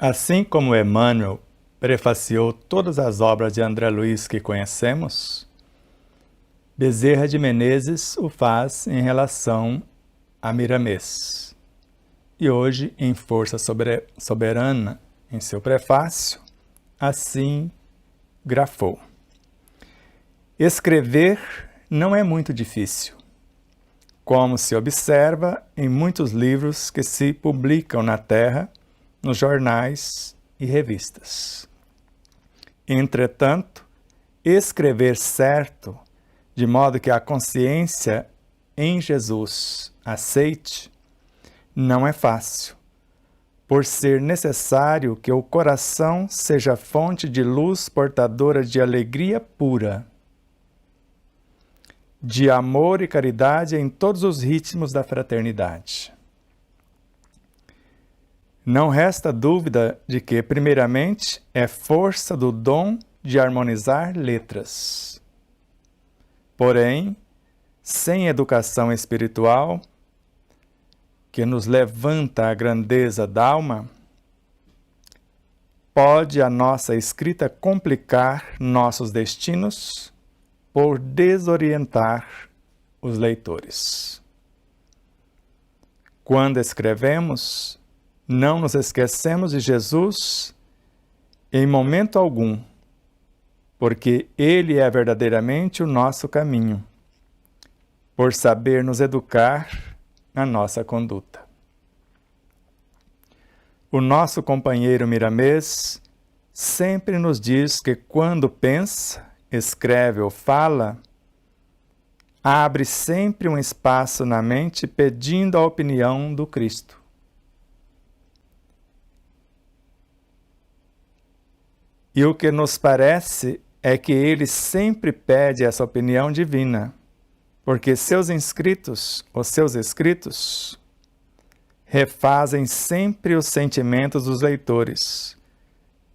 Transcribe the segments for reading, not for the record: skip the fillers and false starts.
Assim como Emmanuel prefaciou todas as obras de André Luiz que conhecemos, Bezerra de Menezes o faz em relação a Miramês. E hoje, em Força Soberana, em seu prefácio, assim grafou: escrever não é muito difícil, como se observa em muitos livros que se publicam na Terra, nos jornais e revistas. Entretanto, escrever certo, de modo que a consciência em Jesus aceite, não é fácil, por ser necessário que o coração seja fonte de luz portadora de alegria pura, de amor e caridade em todos os ritmos da fraternidade. Não resta dúvida de que, primeiramente, é força do dom de harmonizar letras. Porém, sem educação espiritual, que nos levanta à grandeza da alma, pode a nossa escrita complicar nossos destinos por desorientar os leitores. Quando escrevemos, não nos esquecemos de Jesus em momento algum, porque Ele é verdadeiramente o nosso caminho, por saber nos educar na nossa conduta. O nosso companheiro Miramês sempre nos diz que quando pensa, escreve ou fala, abre sempre um espaço na mente pedindo a opinião do Cristo. E o que nos parece é que ele sempre pede essa opinião divina, porque seus inscritos, ou seus escritos, refazem sempre os sentimentos dos leitores,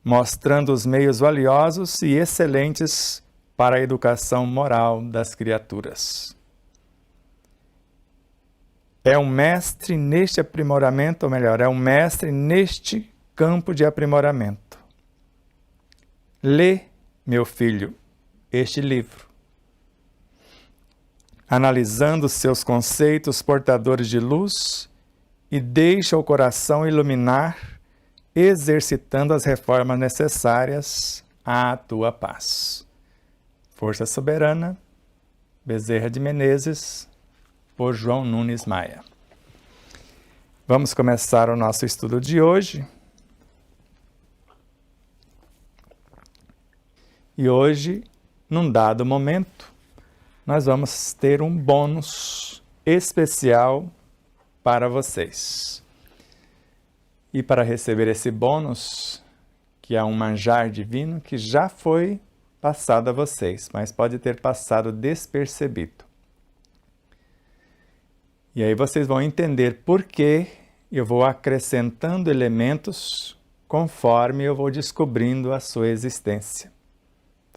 mostrando os meios valiosos e excelentes para a educação moral das criaturas. É um mestre neste aprimoramento, ou melhor, é um mestre neste campo de aprimoramento. Lê, meu filho, este livro, analisando seus conceitos portadores de luz, e deixa o coração iluminar, exercitando as reformas necessárias à tua paz. Força Soberana, Bezerra de Menezes, por João Nunes Maia. Vamos começar o nosso estudo de hoje. E hoje, num dado momento, nós vamos ter um bônus especial para vocês. E para receber esse bônus, que é um manjar divino que já foi passado a vocês, mas pode ter passado despercebido. E aí vocês vão entender por que eu vou acrescentando elementos conforme eu vou descobrindo a sua existência.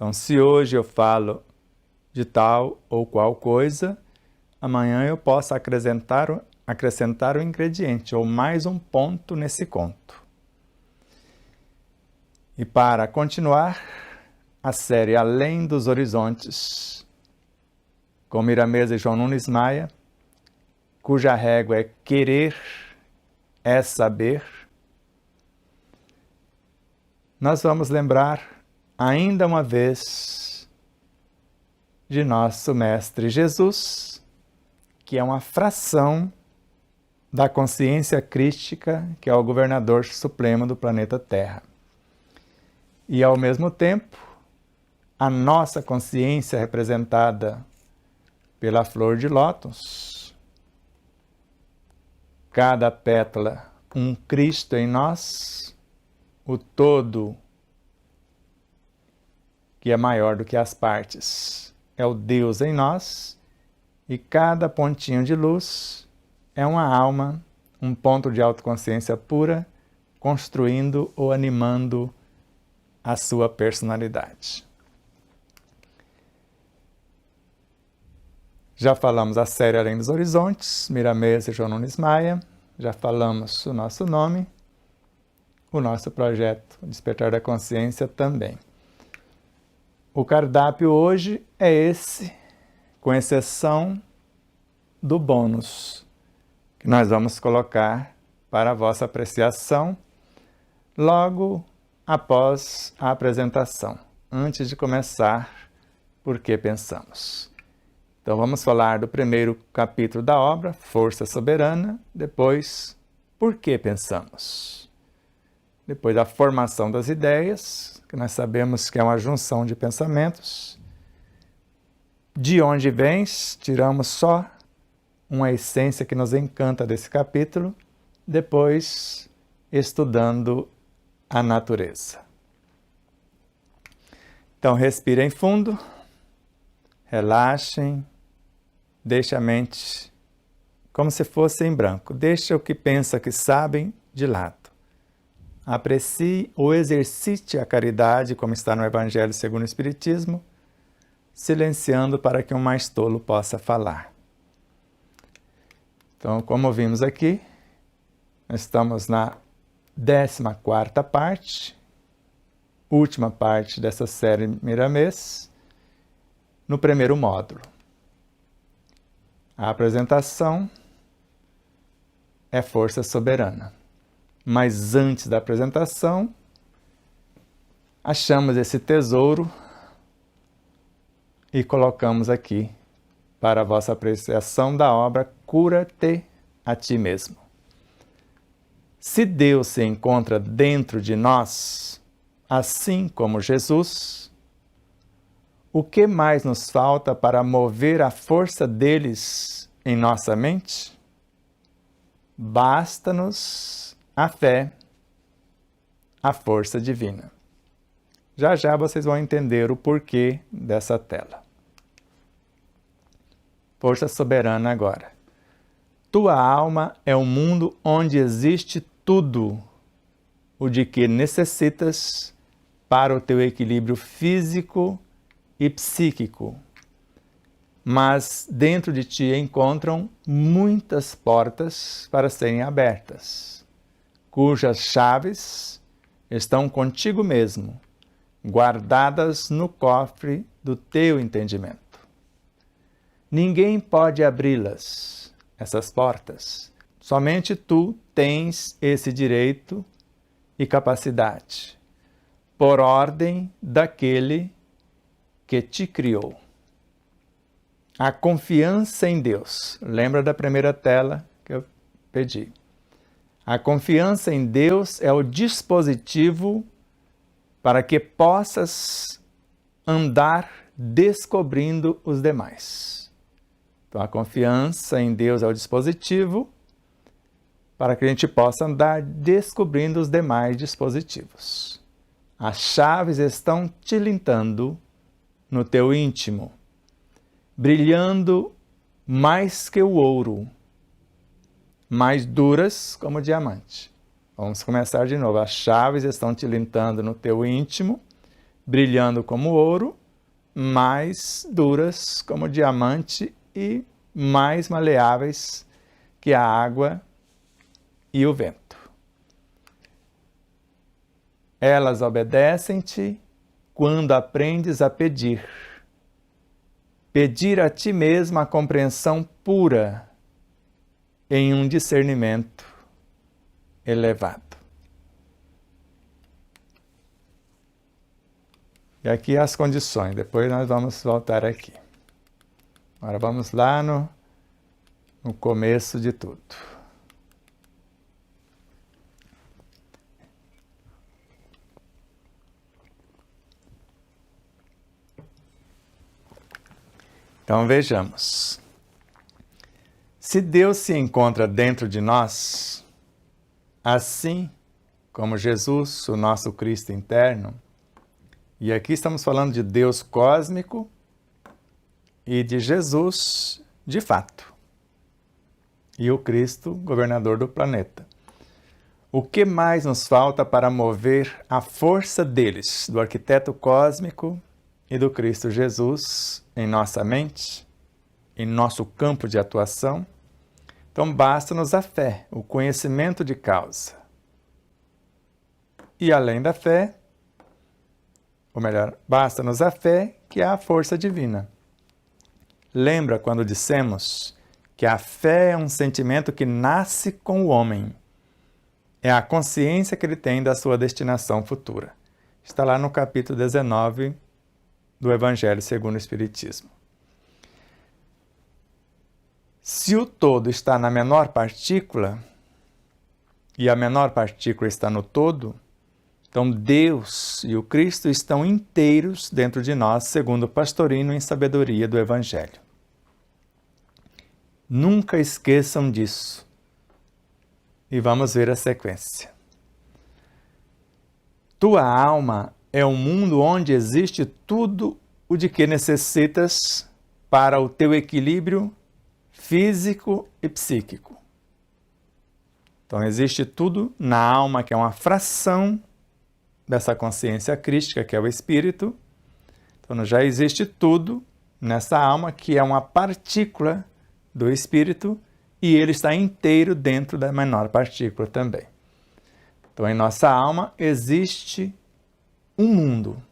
Então, se hoje eu falo de tal ou qual coisa, amanhã eu posso acrescentar um ingrediente ou mais um ponto nesse conto. E para continuar a série Além dos Horizontes, com Miramês e João Nunes Maia, cuja régua é querer é saber, nós vamos lembrar ainda uma vez de nosso Mestre Jesus, que é uma fração da consciência crística, que é o governador supremo do planeta Terra. E, ao mesmo tempo, a nossa consciência representada pela flor de lótus, cada pétala um Cristo em nós, o todo que é maior do que as partes, é o Deus em nós, e cada pontinho de luz é uma alma, um ponto de autoconsciência pura, construindo ou animando a sua personalidade. Já falamos a série Além dos Horizontes, Miramês e João Nunes Maia, já falamos o nosso nome. o nosso projeto Despertar da Consciência também. O cardápio hoje é esse, com exceção do bônus, que nós vamos colocar para a vossa apreciação logo após a apresentação, antes de começar, por que pensamos. Então vamos falar do primeiro capítulo da obra, Força Soberana, depois, por que pensamos. Depois a formação das ideias, que nós sabemos que é uma junção de pensamentos. De onde vens, tiramos só uma essência que nos encanta desse capítulo, depois estudando a natureza. Então respirem fundo, relaxem, deixe a mente como se fosse em branco. Deixe o que pensa que sabem de lado. Aprecie ou exercite a caridade, como está no Evangelho segundo o Espiritismo, silenciando para que um mais tolo possa falar. Então, como vimos aqui, nós estamos na 14ª parte, última parte dessa série Miramês, no primeiro módulo. A apresentação é Força Soberana. Mas antes da apresentação, achamos esse tesouro e colocamos aqui para a vossa apreciação da obra Cura-te a ti mesmo. Se Deus se encontra dentro de nós, assim como Jesus, o que mais nos falta para mover a força deles em nossa mente? Basta-nos a fé, a força divina. Já já vocês vão entender o porquê dessa tela. Força soberana agora. Tua alma é um mundo onde existe tudo o de que necessitas para o teu equilíbrio físico e psíquico. Mas dentro de ti encontram muitas portas para serem abertas, cujas chaves estão contigo mesmo, guardadas no cofre do teu entendimento. Ninguém pode abri-las, essas portas. Somente tu tens esse direito e capacidade, por ordem daquele que te criou. A confiança em Deus. Lembra da primeira tela que eu pedi? A confiança em Deus é o dispositivo para que possas andar descobrindo os demais. Então, a confiança em Deus é o dispositivo para que a gente possa andar descobrindo os demais dispositivos. As chaves estão tilintando no teu íntimo, brilhando mais que o ouro, mais duras como o diamante. Vamos começar de novo. As chaves estão tilintando no teu íntimo, brilhando como ouro, mais duras como o diamante e mais maleáveis que a água e o vento. Elas obedecem-te quando aprendes a pedir. Pedir a ti mesmo a compreensão pura em um discernimento elevado. E aqui as condições, depois nós vamos voltar aqui. Agora vamos lá no começo de tudo. Então vejamos. Se Deus se encontra dentro de nós, assim como Jesus, o nosso Cristo interno, e aqui estamos falando de Deus cósmico e de Jesus de fato, e o Cristo, governador do planeta. O que mais nos falta para mover a força deles, do arquiteto cósmico e do Cristo Jesus, em nossa mente, em nosso campo de atuação? Então basta-nos a fé, o conhecimento de causa. e além da fé, ou melhor, basta-nos a fé, que é a força divina. Lembra quando dissemos que a fé é um sentimento que nasce com o homem. É a consciência que ele tem da sua destinação futura. Está lá no capítulo 19 do Evangelho segundo o Espiritismo. Se o todo está na menor partícula, e a menor partícula está no todo, então Deus e o Cristo estão inteiros dentro de nós, segundo o pastorino em sabedoria do Evangelho. Nunca esqueçam disso. E vamos ver a sequência. Tua alma é um mundo onde existe tudo o de que necessitas para o teu equilíbrio físico e psíquico. Então, existe tudo na alma, que é uma fração dessa consciência crística, que é o espírito. Então, já existe tudo nessa alma, que é uma partícula do espírito, e ele está inteiro dentro da menor partícula também. Então, em nossa alma existe um mundo.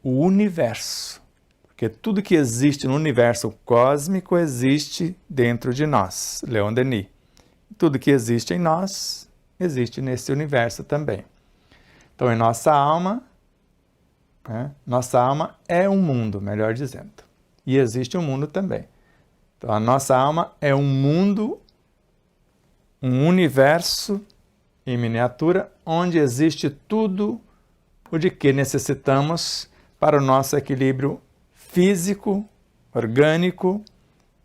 O universo. Porque tudo que existe no universo cósmico existe dentro de nós. Leon Denis. Tudo que existe em nós existe nesse universo também. Então, em nossa alma é um mundo, melhor dizendo. E existe um mundo também. Então, a nossa alma é um mundo, um universo em miniatura, onde existe tudo o de que necessitamos para o nosso equilíbrio físico, orgânico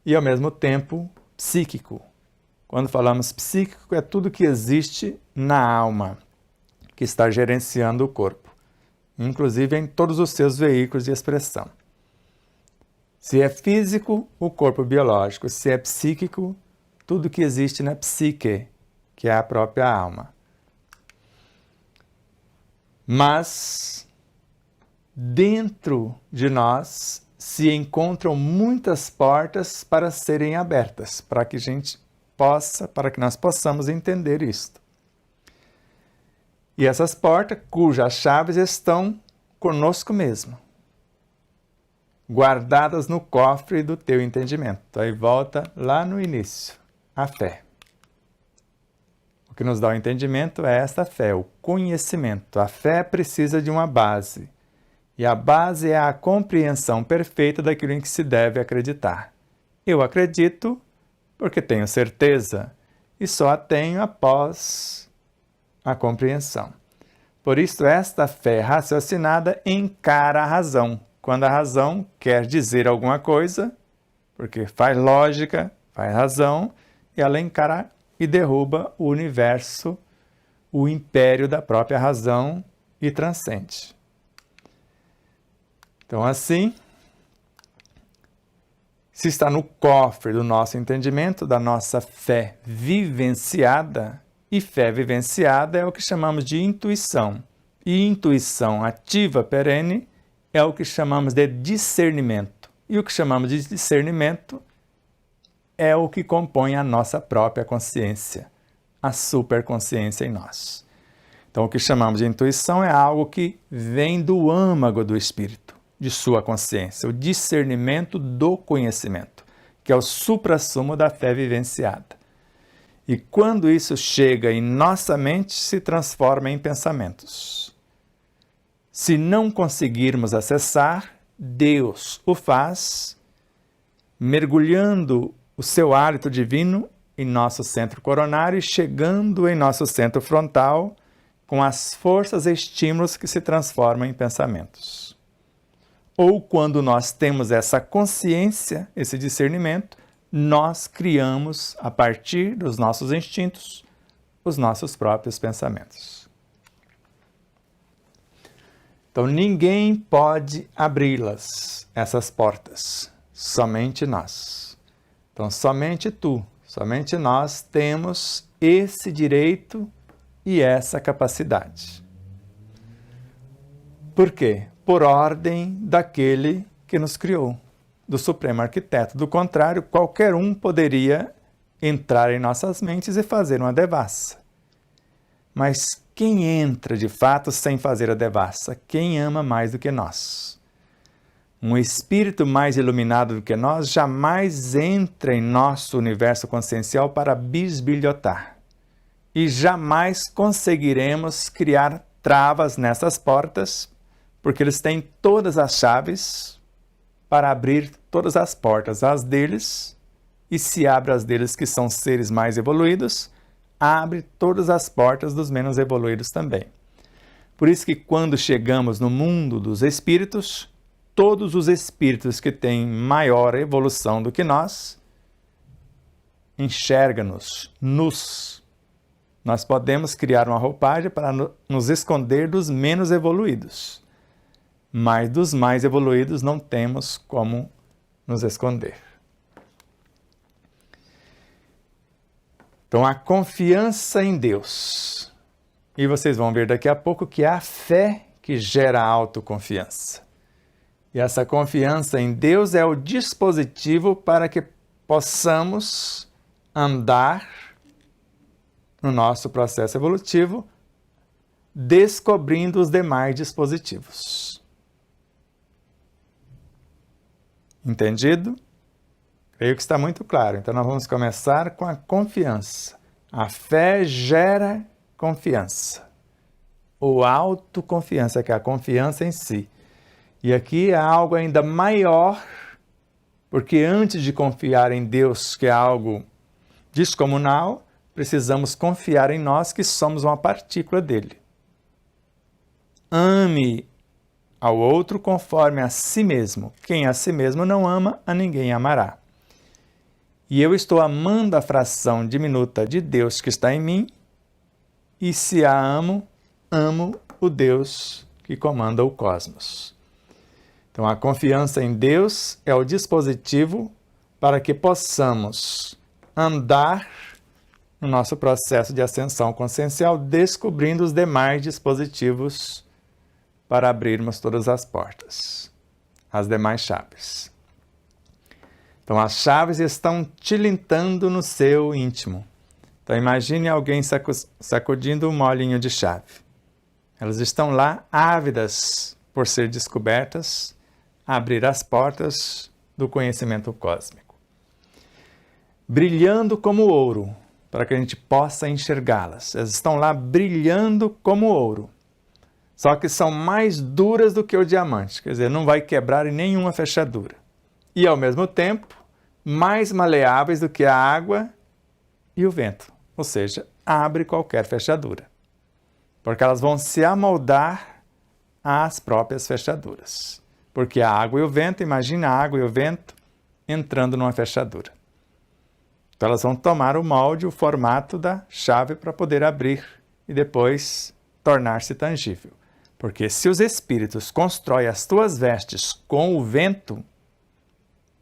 e, ao mesmo tempo, psíquico. Quando falamos psíquico, é tudo que existe na alma, que está gerenciando o corpo, inclusive em todos os seus veículos de expressão. Se é físico, o corpo biológico. Se é psíquico, tudo que existe na psique, que é a própria alma. Mas, dentro de nós, se encontram muitas portas para serem abertas, para que nós possamos entender isto. E essas portas, cujas chaves estão conosco mesmo, guardadas no cofre do teu entendimento. Aí volta lá no início, a fé. O que nos dá o entendimento é esta fé, o conhecimento. A fé precisa de uma base. E a base é a compreensão perfeita daquilo em que se deve acreditar. Eu acredito porque tenho certeza, e só a tenho após a compreensão. Por isso, esta fé raciocinada encara a razão. Quando a razão quer dizer alguma coisa, porque faz lógica, faz razão, e ela encara e derruba o universo, o império da própria razão e transcende. Então, assim, se está no cofre do nosso entendimento, da nossa fé vivenciada, e fé vivenciada é o que chamamos de intuição. E intuição ativa, perene, é o que chamamos de discernimento. E o que chamamos de discernimento é o que compõe a nossa própria consciência, a superconsciência em nós. Então, o que chamamos de intuição é algo que vem do âmago do espírito, de sua consciência, o discernimento do conhecimento, que é o suprassumo da fé vivenciada. E quando isso chega em nossa mente, se transforma em pensamentos. Se não conseguirmos acessar, Deus o faz, mergulhando o seu hálito divino em nosso centro coronário e chegando em nosso centro frontal com as forças e estímulos que se transformam em pensamentos. Ou quando nós temos essa consciência, esse discernimento, nós criamos, a partir dos nossos instintos, os nossos próprios pensamentos. Então, ninguém pode abri-las, essas portas, somente nós. Então, somente tu, somente nós temos esse direito e essa capacidade. Por quê? Por ordem daquele que nos criou, do Supremo Arquiteto. Do contrário, qualquer um poderia entrar em nossas mentes e fazer uma devassa. Mas quem entra de fato sem fazer a devassa? Quem ama mais do que nós? Um espírito mais iluminado do que nós jamais entra em nosso universo consciencial para bisbilhotar. E jamais conseguiremos criar travas nessas portas, porque eles têm todas as chaves para abrir todas as portas, as deles, e se abre as deles que são seres mais evoluídos, abre todas as portas dos menos evoluídos também. Por isso que quando chegamos no mundo dos espíritos, todos os espíritos que têm maior evolução do que nós, enxerga-nos nus. Nós podemos criar uma roupagem para nos esconder dos menos evoluídos, mas dos mais evoluídos não temos como nos esconder. Então, a confiança em Deus. E vocês vão ver daqui a pouco que é a fé que gera a autoconfiança. E essa confiança em Deus é o dispositivo para que possamos andar no nosso processo evolutivo, descobrindo os demais dispositivos. Entendido? Creio que está muito claro. Então, nós vamos começar com a confiança. A fé gera confiança. Ou autoconfiança, que é a confiança em si. E aqui é algo ainda maior, porque antes de confiar em Deus, que é algo descomunal, precisamos confiar em nós, que somos uma partícula dele. Ame ao outro conforme a si mesmo. Quem a si mesmo não ama, a ninguém amará. E eu estou amando a fração diminuta de Deus que está em mim, e se a amo, amo o Deus que comanda o cosmos. Então, a confiança em Deus é o dispositivo para que possamos andar no nosso processo de ascensão consciencial, descobrindo os demais dispositivos para abrirmos todas as portas, as demais chaves. Então, as chaves estão tilintando no seu íntimo. Então, imagine alguém sacudindo um molinho de chave. Elas estão lá, ávidas por ser descobertas, abrir as portas do conhecimento cósmico. Brilhando como ouro, para que a gente possa enxergá-las. Elas estão lá brilhando como ouro. Só que são mais duras do que o diamante, quer dizer, não vai quebrar em nenhuma fechadura. E, ao mesmo tempo, mais maleáveis do que a água e o vento. Ou seja, abre qualquer fechadura. Porque elas vão se amoldar às próprias fechaduras. Porque a água e o vento, imagina a água e o vento entrando numa fechadura. Então elas vão tomar o molde, o formato da chave para poder abrir e depois tornar-se tangível. Porque se os espíritos constroem as tuas vestes com o vento,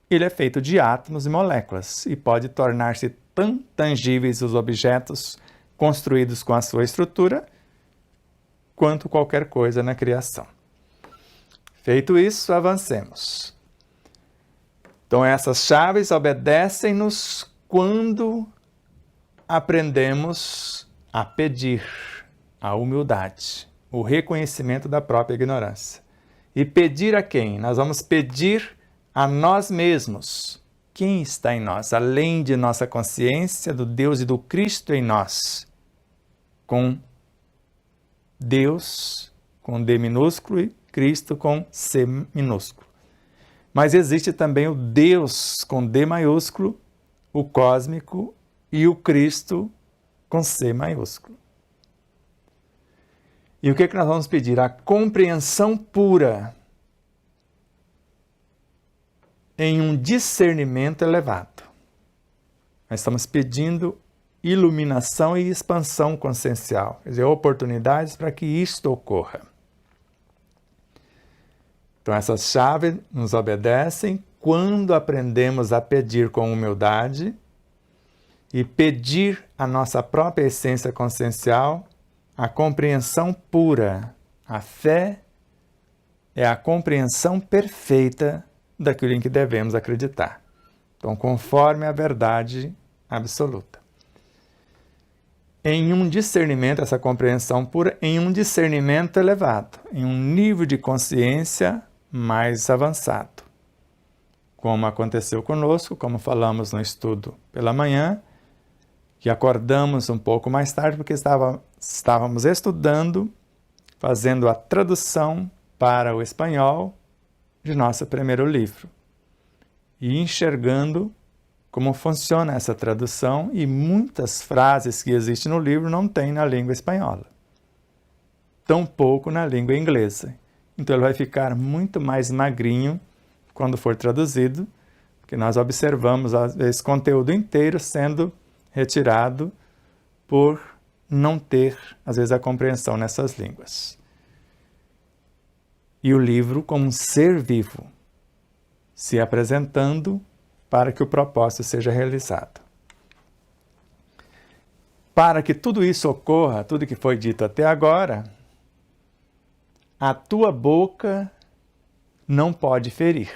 ele é feito de átomos e moléculas e pode tornar-se tão tangíveis os objetos construídos com a sua estrutura quanto qualquer coisa na criação. Feito isso, avancemos. Então, essas chaves obedecem-nos quando aprendemos a pedir a humildade, o reconhecimento da própria ignorância. E pedir a quem? Nós vamos pedir a nós mesmos. Quem está em nós? Além de nossa consciência, do Deus e do Cristo em nós. Com Deus, com D minúsculo, e Cristo com C minúsculo. Mas existe também o Deus com D maiúsculo, o cósmico, e o Cristo com C maiúsculo. E o que nós vamos pedir? A compreensão pura em um discernimento elevado. Nós estamos pedindo iluminação e expansão consciencial, quer dizer, oportunidades para que isto ocorra. Então, essas chaves nos obedecem quando aprendemos a pedir com humildade e pedir a nossa própria essência consciencial, a compreensão pura. A fé é a compreensão perfeita daquilo em que devemos acreditar. Então, conforme a verdade absoluta. Em um discernimento, essa compreensão pura, em um discernimento elevado, em um nível de consciência mais avançado. Como aconteceu conosco, como falamos no estudo pela manhã, que acordamos um pouco mais tarde porque estávamos estudando, fazendo a tradução para o espanhol de nosso primeiro livro e enxergando como funciona essa tradução, e muitas frases que existem no livro não tem na língua espanhola, tampouco na língua inglesa. Então ele vai ficar muito mais magrinho quando for traduzido, porque nós observamos às vezes conteúdo inteiro sendo retirado por não ter, às vezes, a compreensão nessas línguas. E o livro como um ser vivo, se apresentando para que o propósito seja realizado. Para que tudo isso ocorra, tudo que foi dito até agora, a tua boca não pode ferir,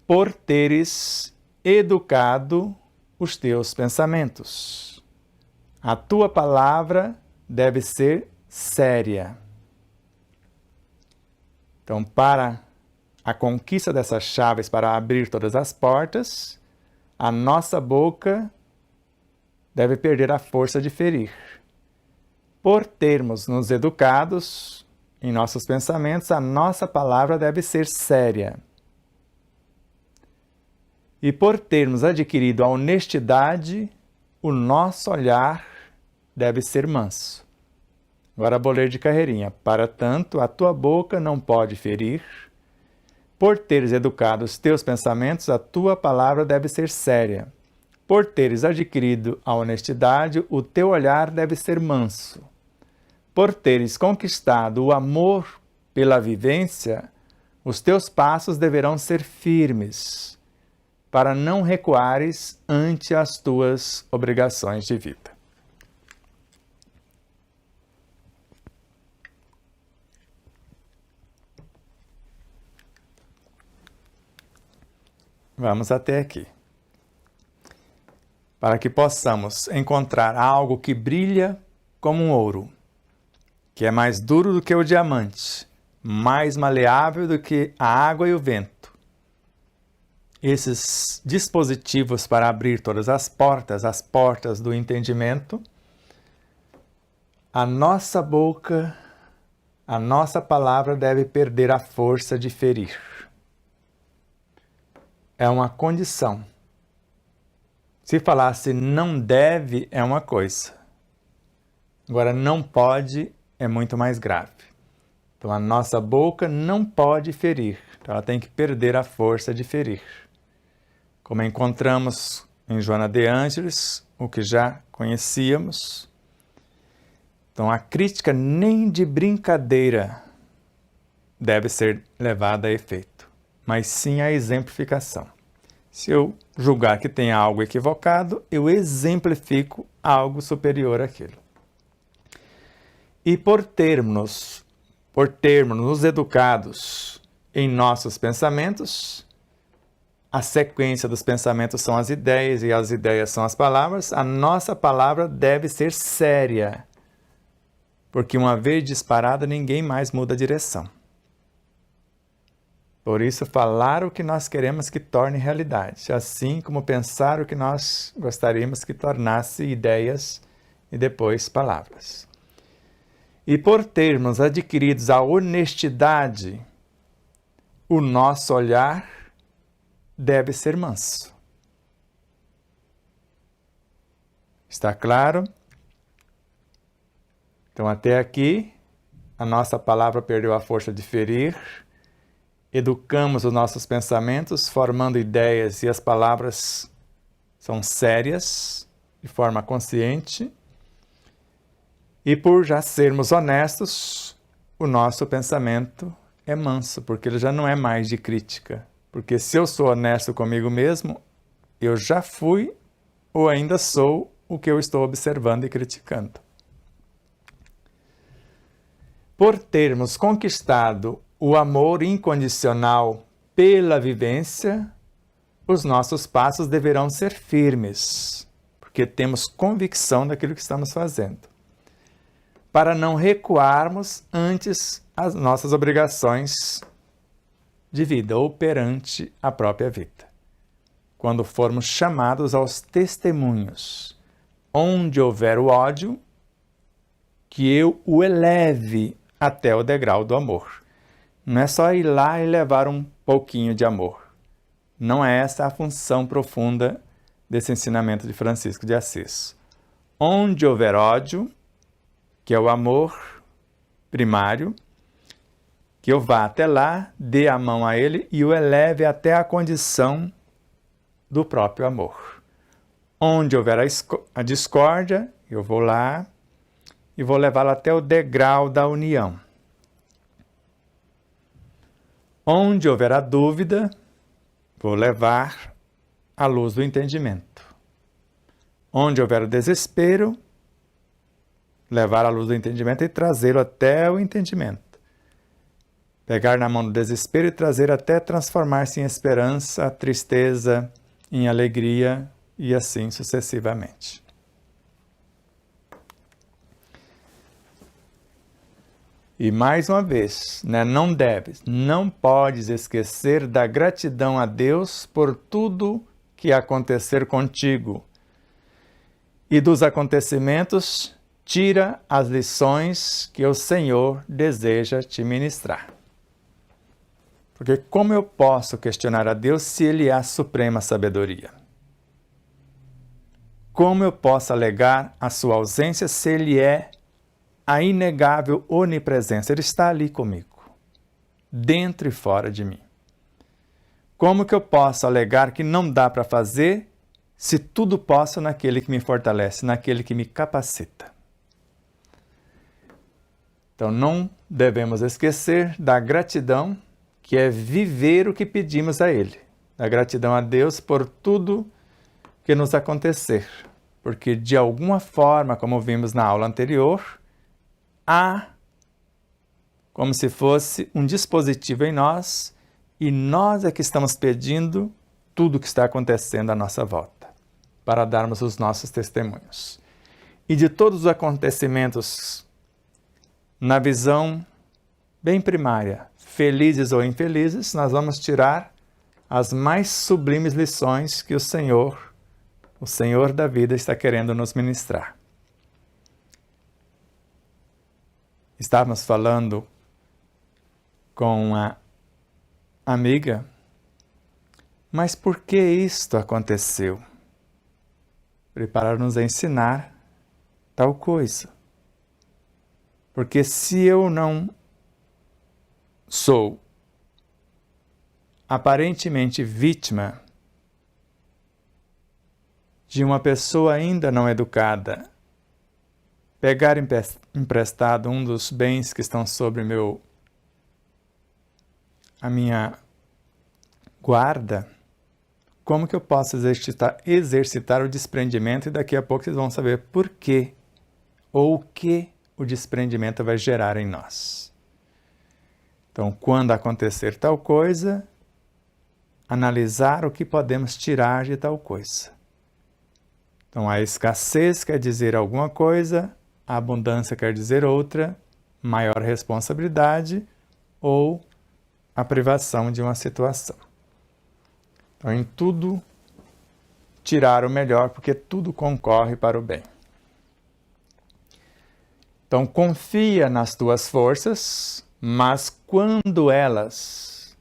por teres educado os teus pensamentos. A tua palavra deve ser séria. Então, para a conquista dessas chaves para abrir todas as portas, a nossa boca deve perder a força de ferir. Por termos nos educados em nossos pensamentos, a nossa palavra deve ser séria. E por termos adquirido a honestidade, o nosso olhar deve ser manso. Agora vou ler de carreirinha. Para tanto, a tua boca não pode ferir. Por teres educado os teus pensamentos, a tua palavra deve ser séria. Por teres adquirido a honestidade, o teu olhar deve ser manso. Por teres conquistado o amor pela vivência, os teus passos deverão ser firmes, para não recuares ante as tuas obrigações de vida. Vamos até aqui. Para que possamos encontrar algo que brilha como um ouro, que é mais duro do que o diamante, mais maleável do que a água e o vento. Esses dispositivos para abrir todas as portas do entendimento, a nossa boca, a nossa palavra deve perder a força de ferir. É uma condição. Se falasse não deve, é uma coisa. Agora, não pode é muito mais grave. Então, a nossa boca não pode ferir. Então, ela tem que perder a força de ferir. Como encontramos em Joana de Ângeles, o que já conhecíamos. Então, a crítica nem de brincadeira deve ser levada a efeito, mas sim a exemplificação. Se eu julgar que tem algo equivocado, eu exemplifico algo superior àquilo. E por termos nos educados em nossos pensamentos, a sequência dos pensamentos são as ideias e as ideias são as palavras, a nossa palavra deve ser séria, porque uma vez disparada, ninguém mais muda a direção. Por isso, falar o que nós queremos que torne realidade, assim como pensar o que nós gostaríamos que tornasse ideias e depois palavras. E por termos adquiridos a honestidade, o nosso olhar deve ser manso. Está claro? Então, até aqui, a nossa palavra perdeu a força de ferir. Educamos os nossos pensamentos, formando ideias, e as palavras são sérias, de forma consciente. E por já sermos honestos, o nosso pensamento é manso, porque ele já não é mais de crítica. Porque se eu sou honesto comigo mesmo, eu já fui ou ainda sou o que eu estou observando e criticando. Por termos conquistado o amor incondicional pela vivência, os nossos passos deverão ser firmes, porque temos convicção daquilo que estamos fazendo, para não recuarmos antes as nossas obrigações de vida ou perante a própria vida. Quando formos chamados aos testemunhos, onde houver o ódio, que eu o eleve até o degrau do amor. Não é só ir lá e levar um pouquinho de amor. Não é essa a função profunda desse ensinamento de Francisco de Assis. Onde houver ódio, que é o amor primário, que eu vá até lá, dê a mão a ele e o eleve até a condição do próprio amor. Onde houver a discórdia, eu vou lá e vou levá-la até o degrau da união. Onde houver a dúvida, vou levar à luz do entendimento. Onde houver o desespero, levar à luz do entendimento e trazê-lo até o entendimento. Pegar na mão do desespero e trazer até transformar-se em esperança, tristeza, em alegria e assim sucessivamente. E mais uma vez, não podes esquecer da gratidão a Deus por tudo que acontecer contigo. E dos acontecimentos, tira as lições que o Senhor deseja te ministrar. Porque como eu posso questionar a Deus se Ele é a suprema sabedoria? Como eu posso alegar a sua ausência se Ele é a inegável onipresença? Ele está ali comigo, dentro e fora de mim. Como que eu posso alegar que não dá para fazer se tudo posso naquele que me fortalece, naquele que me capacita? Então não devemos esquecer da gratidão, que é viver o que pedimos a Ele. Da gratidão a Deus por tudo que nos acontecer. Porque de alguma forma, como vimos na aula anterior, há como se fosse um dispositivo em nós e nós é que estamos pedindo tudo o que está acontecendo à nossa volta, para darmos os nossos testemunhos. E de todos os acontecimentos, na visão bem primária, felizes ou infelizes, nós vamos tirar as mais sublimes lições que o Senhor da vida, está querendo nos ministrar. Estávamos falando com uma amiga, mas por que isto aconteceu? Para nos ensinar tal coisa. Porque se eu não sou aparentemente vítima de uma pessoa ainda não educada pegar emprestado um dos bens que estão sobre a minha guarda, como que eu posso exercitar o desprendimento? E daqui a pouco vocês vão saber por quê ou o que o desprendimento vai gerar em nós. Então, quando acontecer tal coisa, analisar o que podemos tirar de tal coisa. Então, a escassez quer dizer alguma coisa, a abundância quer dizer outra, maior responsabilidade ou a privação de uma situação. Então, em tudo, tirar o melhor, porque tudo concorre para o bem. Então, confia nas tuas forças, mas quando elas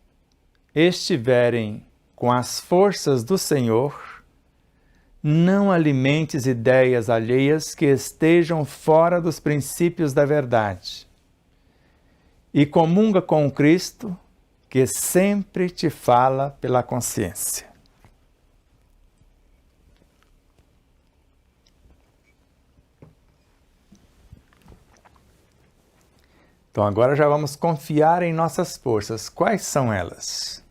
estiverem com as forças do Senhor, não alimentes ideias alheias que estejam fora dos princípios da verdade. E comunga com o Cristo, que sempre te fala pela consciência. Então agora já vamos confiar em nossas forças. Quais são elas?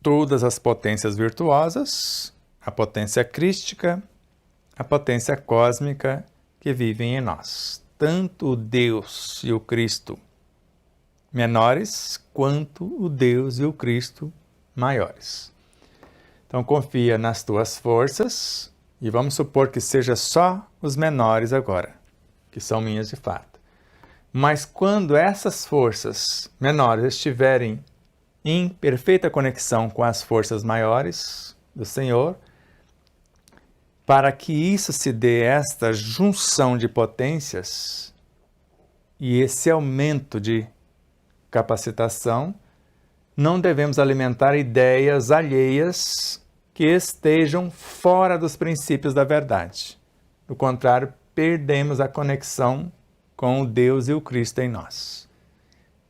Todas as potências virtuosas, a potência crística, a potência cósmica que vivem em nós. Tanto o Deus e o Cristo menores, quanto o Deus e o Cristo maiores. Então confia nas tuas forças e vamos supor que seja só os menores agora, que são minhas de fato. Mas quando essas forças menores estiverem em perfeita conexão com as forças maiores do Senhor, para que isso se dê, esta junção de potências e esse aumento de capacitação, não devemos alimentar ideias alheias que estejam fora dos princípios da verdade. Do contrário, perdemos a conexão com o Deus e o Cristo em nós.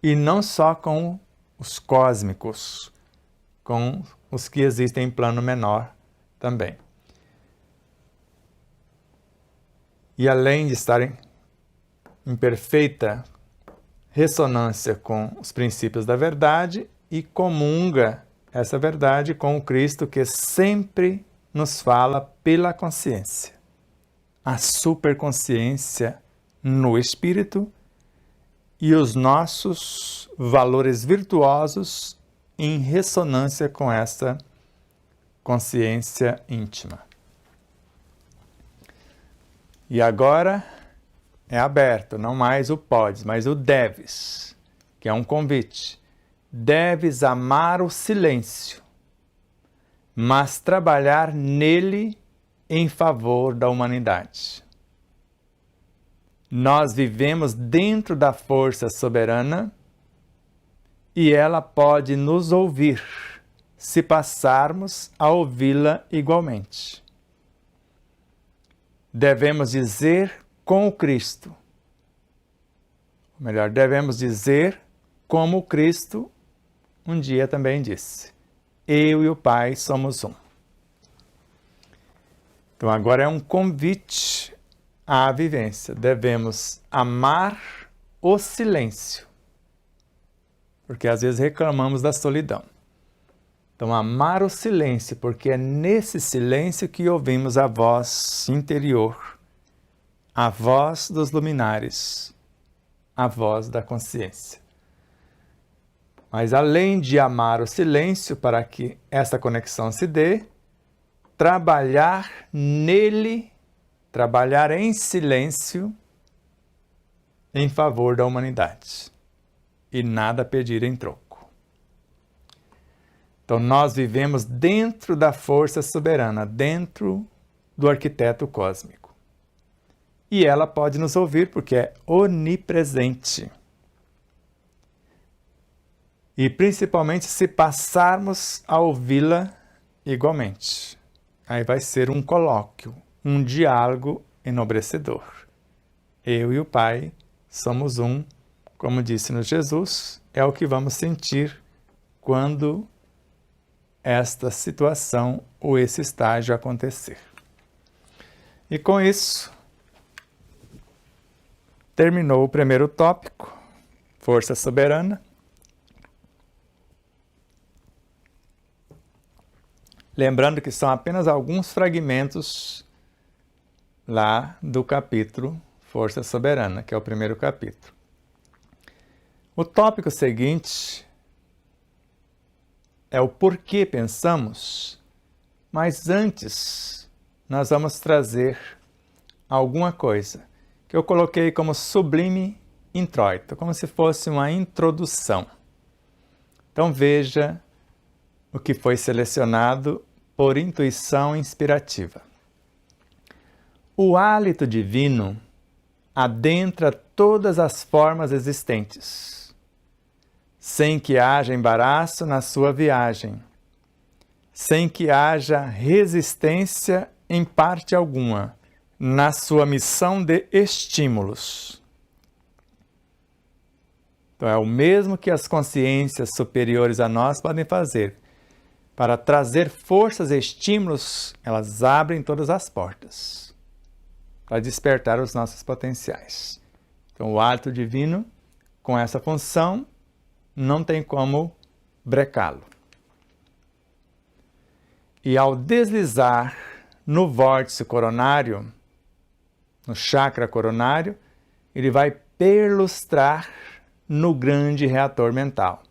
E não só com os cósmicos, com os que existem em plano menor também. E além de estarem em perfeita ressonância com os princípios da verdade, e comunga essa verdade com o Cristo que sempre nos fala pela consciência. A superconsciência no Espírito e os nossos valores virtuosos em ressonância com essa consciência íntima. E agora é aberto, não mais o podes, mas o deves, que é um convite. Deves amar o silêncio, mas trabalhar nele em favor da humanidade. Nós vivemos dentro da força soberana e ela pode nos ouvir se passarmos a ouvi-la igualmente. Devemos dizer com o Cristo, ou melhor, devemos dizer como o Cristo um dia também disse: eu e o Pai somos um. Então agora é um convite à vivência. Devemos amar o silêncio, porque às vezes reclamamos da solidão. Então amar o silêncio, porque é nesse silêncio que ouvimos a voz interior, a voz dos luminares, a voz da consciência. Mas além de amar o silêncio, para que essa conexão se dê, trabalhar nele, trabalhar em silêncio em favor da humanidade e nada pedir em troco. Então nós vivemos dentro da força soberana, dentro do arquiteto cósmico. E ela pode nos ouvir porque é onipresente. E principalmente se passarmos a ouvi-la igualmente. Aí vai ser um colóquio, um diálogo enobrecedor. Eu e o Pai somos um, como disse-nos Jesus, é o que vamos sentir quando esta situação ou esse estágio acontecer. E com isso, terminou o primeiro tópico, força soberana. Lembrando que são apenas alguns fragmentos lá do capítulo Força Soberana, que é o primeiro capítulo. O tópico seguinte é o porquê pensamos, mas antes nós vamos trazer alguma coisa que eu coloquei como sublime introito, como se fosse uma introdução. Então veja o que foi selecionado por intuição inspirativa. O hálito divino adentra todas as formas existentes, sem que haja embaraço na sua viagem, sem que haja resistência em parte alguma na sua missão de estímulos. Então é o mesmo que as consciências superiores a nós podem fazer. Para trazer forças e estímulos, elas abrem todas as portas para despertar os nossos potenciais. Então, o hálito divino, com essa função, não tem como brecá-lo. E ao deslizar no vórtice coronário, no chakra coronário, ele vai perlustrar no grande reator mental.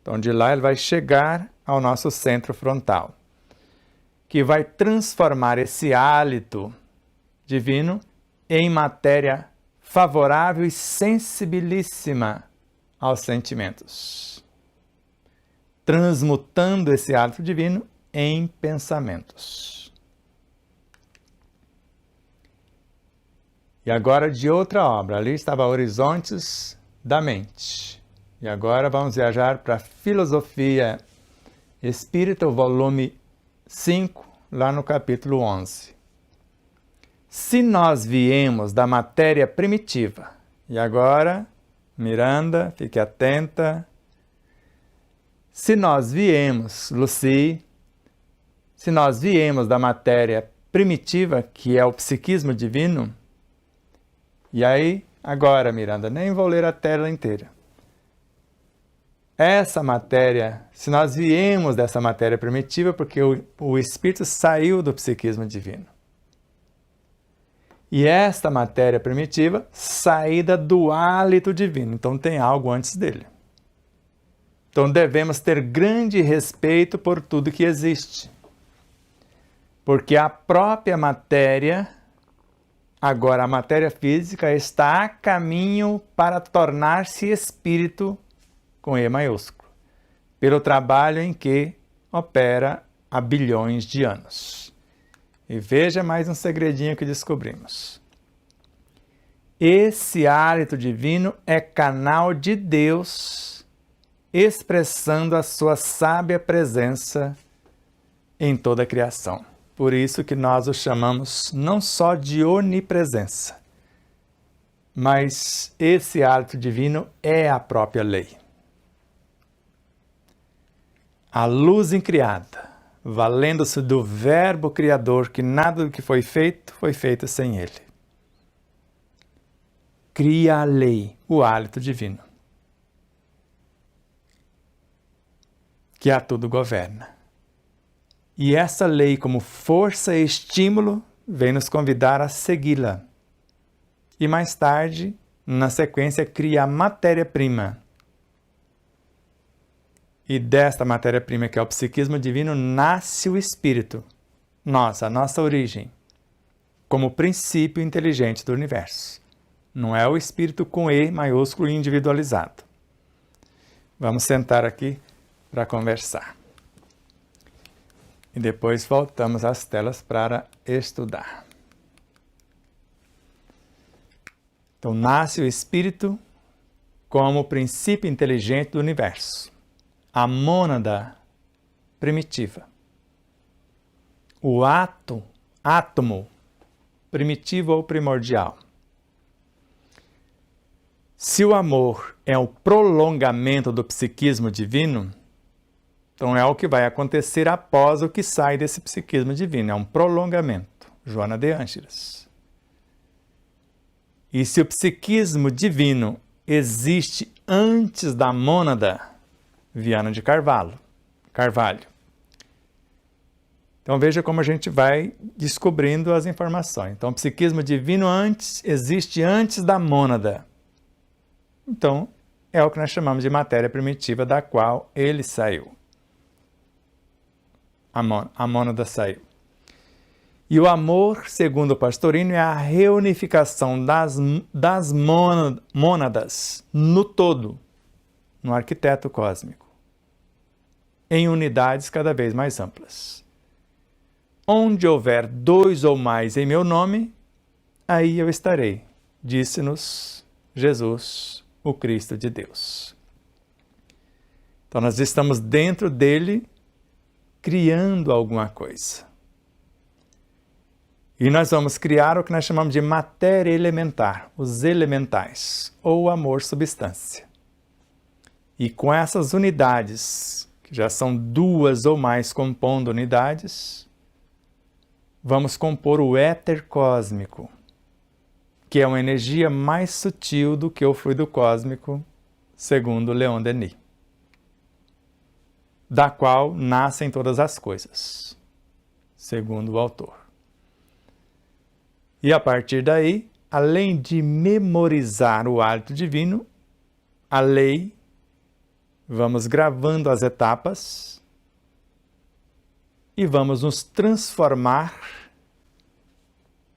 Então, de lá ele vai chegar ao nosso centro frontal, que vai transformar esse hálito divino em matéria favorável e sensibilíssima aos sentimentos, transmutando esse hálito divino em pensamentos. E agora de outra obra, ali estava Horizontes da Mente. E agora vamos viajar para Filosofia Espírita, volume 5, lá no capítulo 11. Se nós viemos da matéria primitiva, e agora, Miranda, fique atenta. Se nós viemos, Lucy, se nós viemos da matéria primitiva, que é o psiquismo divino, e aí, agora, Miranda, nem vou ler a tela inteira. Essa matéria, se nós viemos dessa matéria primitiva, porque o espírito saiu do psiquismo divino. E esta matéria primitiva, saída do hálito divino. Então tem algo antes dele. Então devemos ter grande respeito por tudo que existe. Porque a própria matéria, agora a matéria física, está a caminho para tornar-se espírito com E maiúsculo, pelo trabalho em que opera há bilhões de anos. E veja mais um segredinho que descobrimos. Esse hálito divino é canal de Deus, expressando a sua sábia presença em toda a criação. Por isso que nós o chamamos não só de onipresença, mas esse hálito divino é a própria lei. A luz incriada, valendo-se do verbo criador, que nada do que foi feito sem ele. Cria a lei, o hálito divino, que a tudo governa. E essa lei, como força e estímulo, vem nos convidar a segui-la. E mais tarde, na sequência, cria a matéria-prima. E desta matéria-prima, que é o psiquismo divino, nasce o espírito, a nossa origem, como princípio inteligente do universo. Não é o espírito com E maiúsculo e individualizado. Vamos sentar aqui para conversar. E depois voltamos às telas para estudar. Então, nasce o espírito como princípio inteligente do universo. A mônada primitiva. O átomo primitivo ou primordial. Se o amor é o prolongamento do psiquismo divino, então é o que vai acontecer após o que sai desse psiquismo divino. É um prolongamento. Joana de Ângeles. E se o psiquismo divino existe antes da mônada, Viana de Carvalho. Então veja como a gente vai descobrindo as informações. Então o psiquismo divino existe antes da mônada. Então é o que nós chamamos de matéria primitiva, da qual ele saiu. A mônada saiu. E o amor, segundo o Pastorino, é a reunificação das mônadas no todo, no arquiteto cósmico, em unidades cada vez mais amplas. Onde houver 2 ou mais em meu nome, aí eu estarei, disse-nos Jesus, o Cristo de Deus. Então nós estamos dentro dele, criando alguma coisa. E nós vamos criar o que nós chamamos de matéria elementar, os elementais, ou amor-substância. E com essas unidades, que já são 2 ou mais compondo unidades, vamos compor o éter cósmico, que é uma energia mais sutil do que o fluido cósmico, segundo Leon Denis, da qual nascem todas as coisas, segundo o autor. E a partir daí, além de memorizar o hálito divino, a lei, vamos gravando as etapas e vamos nos transformar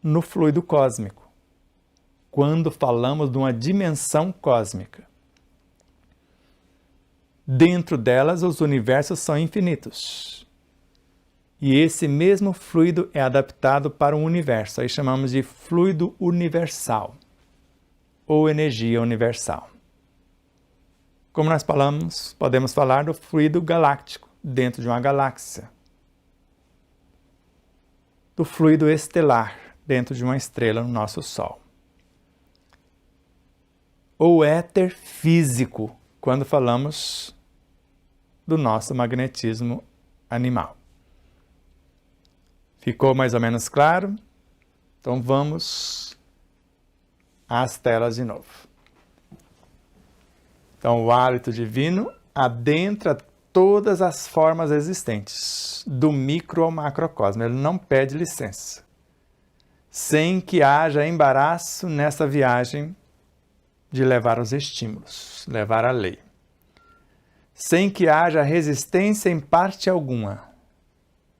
no fluido cósmico, quando falamos de uma dimensão cósmica. Dentro delas, os universos são infinitos. E esse mesmo fluido é adaptado para um universo. Aí chamamos de fluido universal, ou energia universal. Como nós falamos, podemos falar do fluido galáctico, dentro de uma galáxia. Do fluido estelar, dentro de uma estrela no nosso Sol. Ou éter físico, quando falamos do nosso magnetismo animal. Ficou mais ou menos claro? Então vamos às telas de novo. Então o hálito divino adentra todas as formas existentes, do micro ao macrocosmo. Ele não pede licença, sem que haja embaraço nessa viagem de levar os estímulos, levar a lei. Sem que haja resistência em parte alguma,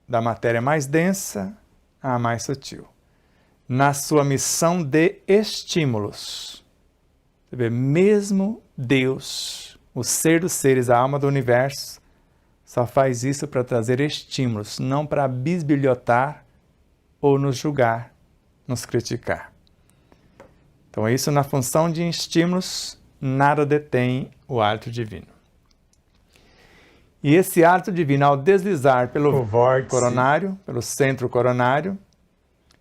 da matéria mais densa à mais sutil, na sua missão de estímulos. Você vê, mesmo Deus, o ser dos seres, a alma do universo, só faz isso para trazer estímulos, não para bisbilhotar ou nos julgar, nos criticar. Então, isso na função de estímulos, nada detém o hálito divino. E esse hálito divino, ao deslizar pelo vórtice coronário, pelo centro coronário,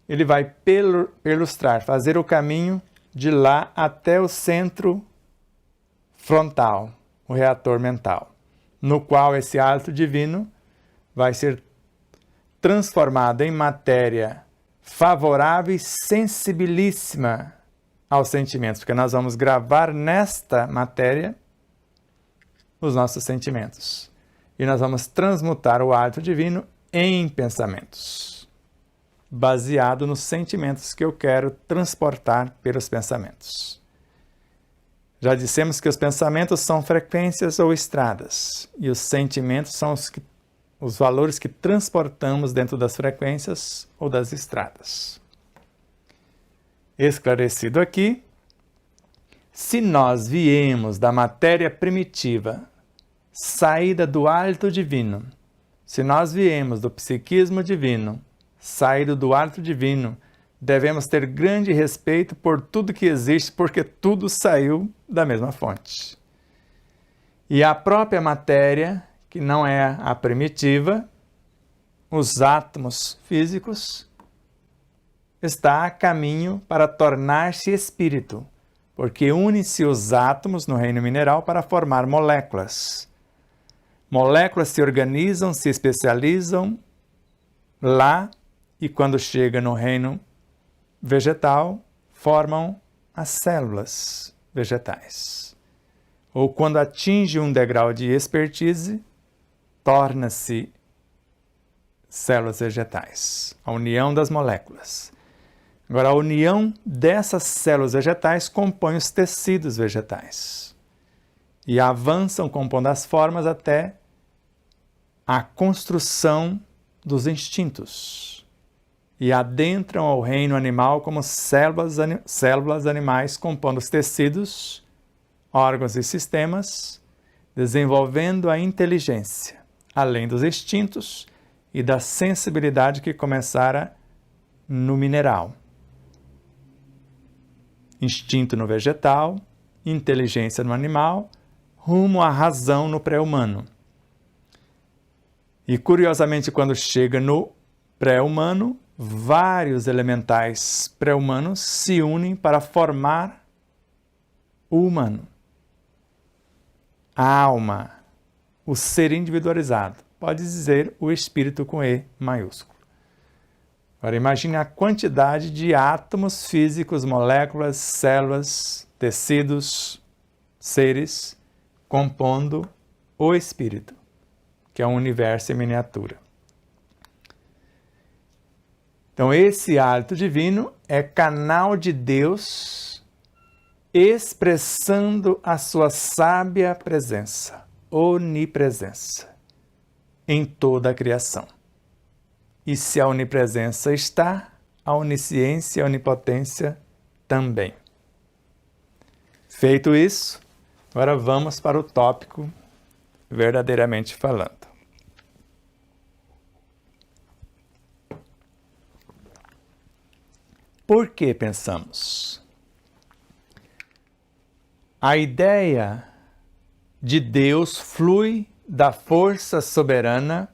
ele vai perlustrar, fazer o caminho de lá até o centro frontal, o reator mental, no qual esse hálito divino vai ser transformado em matéria favorável e sensibilíssima aos sentimentos, porque nós vamos gravar nesta matéria os nossos sentimentos. E nós vamos transmutar o hálito divino em pensamentos, baseado nos sentimentos que eu quero transportar pelos pensamentos. Já dissemos que os pensamentos são frequências ou estradas, e os sentimentos são os valores que transportamos dentro das frequências ou das estradas. Esclarecido aqui, se nós viemos da matéria primitiva, saída do hálito divino, se nós viemos do psiquismo divino, saído do hálito divino, devemos ter grande respeito por tudo que existe, porque tudo saiu da mesma fonte. E a própria matéria, que não é a primitiva, os átomos físicos, está a caminho para tornar-se espírito, porque une-se os átomos no reino mineral para formar moléculas. Moléculas se organizam, se especializam lá e quando chega no reino vegetal, formam as células vegetais. Ou quando atinge um degrau de expertise, torna-se células vegetais. A união das moléculas. Agora, a união dessas células vegetais compõe os tecidos vegetais. E avançam compondo as formas até a construção dos instintos. E adentram ao reino animal como células animais compondo os tecidos, órgãos e sistemas, desenvolvendo a inteligência, além dos instintos e da sensibilidade que começara no mineral. Instinto no vegetal, inteligência no animal, rumo à razão no pré-humano. E curiosamente, quando chega no pré-humano, vários elementais pré-humanos se unem para formar o humano. A alma, o ser individualizado, pode dizer o espírito com E maiúsculo. Agora imagine a quantidade de átomos físicos, moléculas, células, tecidos, seres, compondo o espírito, que é um universo em miniatura. Então esse hálito divino é canal de Deus expressando a sua sábia presença, onipresença, em toda a criação. E se a onipresença está, a onisciência e a onipotência também. Feito isso, agora vamos para o tópico verdadeiramente falando. Por que pensamos? A ideia de Deus flui da força soberana,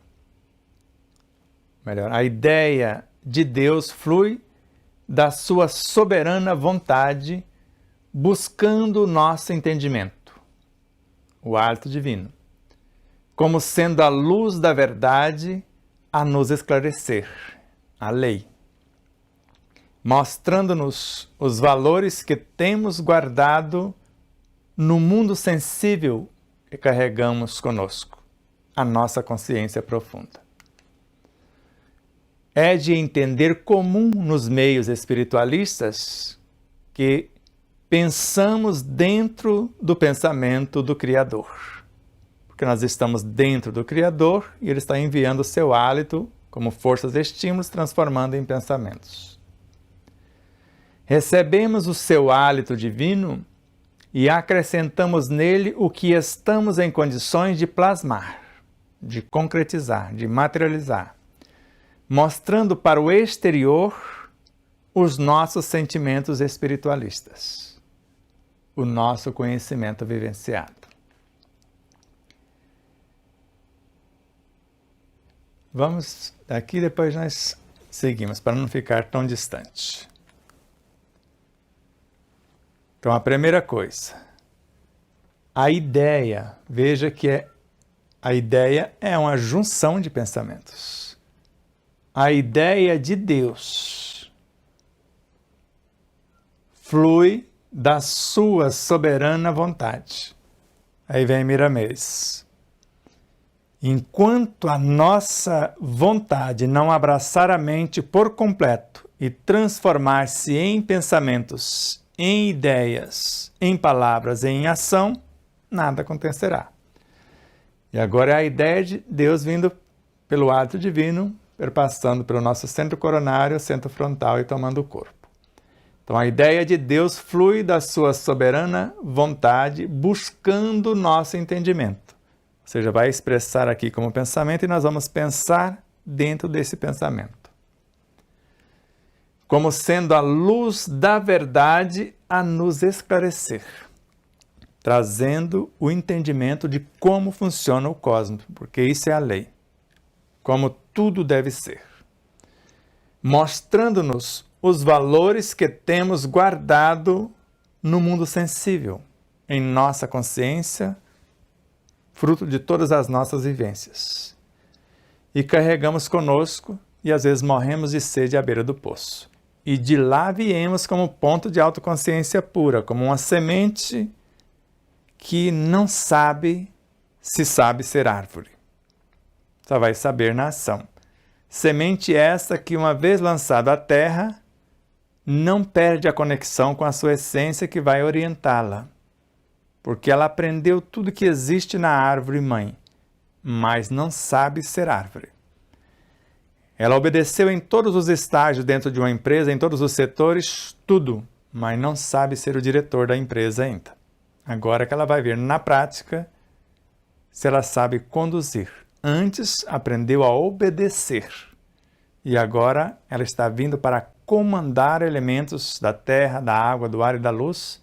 a ideia de Deus flui da sua soberana vontade, buscando o nosso entendimento, o hálito divino, como sendo a luz da verdade a nos esclarecer, a lei, mostrando-nos os valores que temos guardado no mundo sensível que carregamos conosco, a nossa consciência profunda. É de entender comum nos meios espiritualistas que pensamos dentro do pensamento do Criador. Porque nós estamos dentro do Criador e Ele está enviando o seu hálito como forças e estímulos, transformando em pensamentos. Recebemos o seu hálito divino e acrescentamos nele o que estamos em condições de plasmar, de concretizar, de materializar, mostrando para o exterior os nossos sentimentos espiritualistas, o nosso conhecimento vivenciado. Vamos daqui, depois nós seguimos, para não ficar tão distante. Então, a primeira coisa, a ideia, veja que a ideia é uma junção de pensamentos. A ideia de Deus flui da sua soberana vontade. Aí vem Miramês. Enquanto a nossa vontade não abraçar a mente por completo e transformar-se em pensamentos, em ideias, em palavras, em ação, nada acontecerá. E agora é a ideia de Deus vindo pelo hálito divino, perpassando pelo nosso centro coronário, centro frontal e tomando o corpo. Então a ideia de Deus flui da sua soberana vontade, buscando o nosso entendimento. Ou seja, vai expressar aqui como pensamento e nós vamos pensar dentro desse pensamento, como sendo a luz da verdade a nos esclarecer, trazendo o entendimento de como funciona o cosmos, porque isso é a lei, como tudo deve ser, mostrando-nos os valores que temos guardado no mundo sensível, em nossa consciência, fruto de todas as nossas vivências, e carregamos conosco e às vezes morremos de sede à beira do poço. E de lá viemos como ponto de autoconsciência pura, como uma semente que não sabe se sabe ser árvore. Só vai saber na ação. Semente essa que, uma vez lançada à terra, não perde a conexão com a sua essência que vai orientá-la. Porque ela aprendeu tudo que existe na árvore mãe, mas não sabe ser árvore. Ela obedeceu em todos os estágios dentro de uma empresa, em todos os setores, tudo, mas não sabe ser o diretor da empresa ainda. Agora que ela vai ver na prática se ela sabe conduzir. Antes aprendeu a obedecer e agora ela está vindo para comandar elementos da terra, da água, do ar e da luz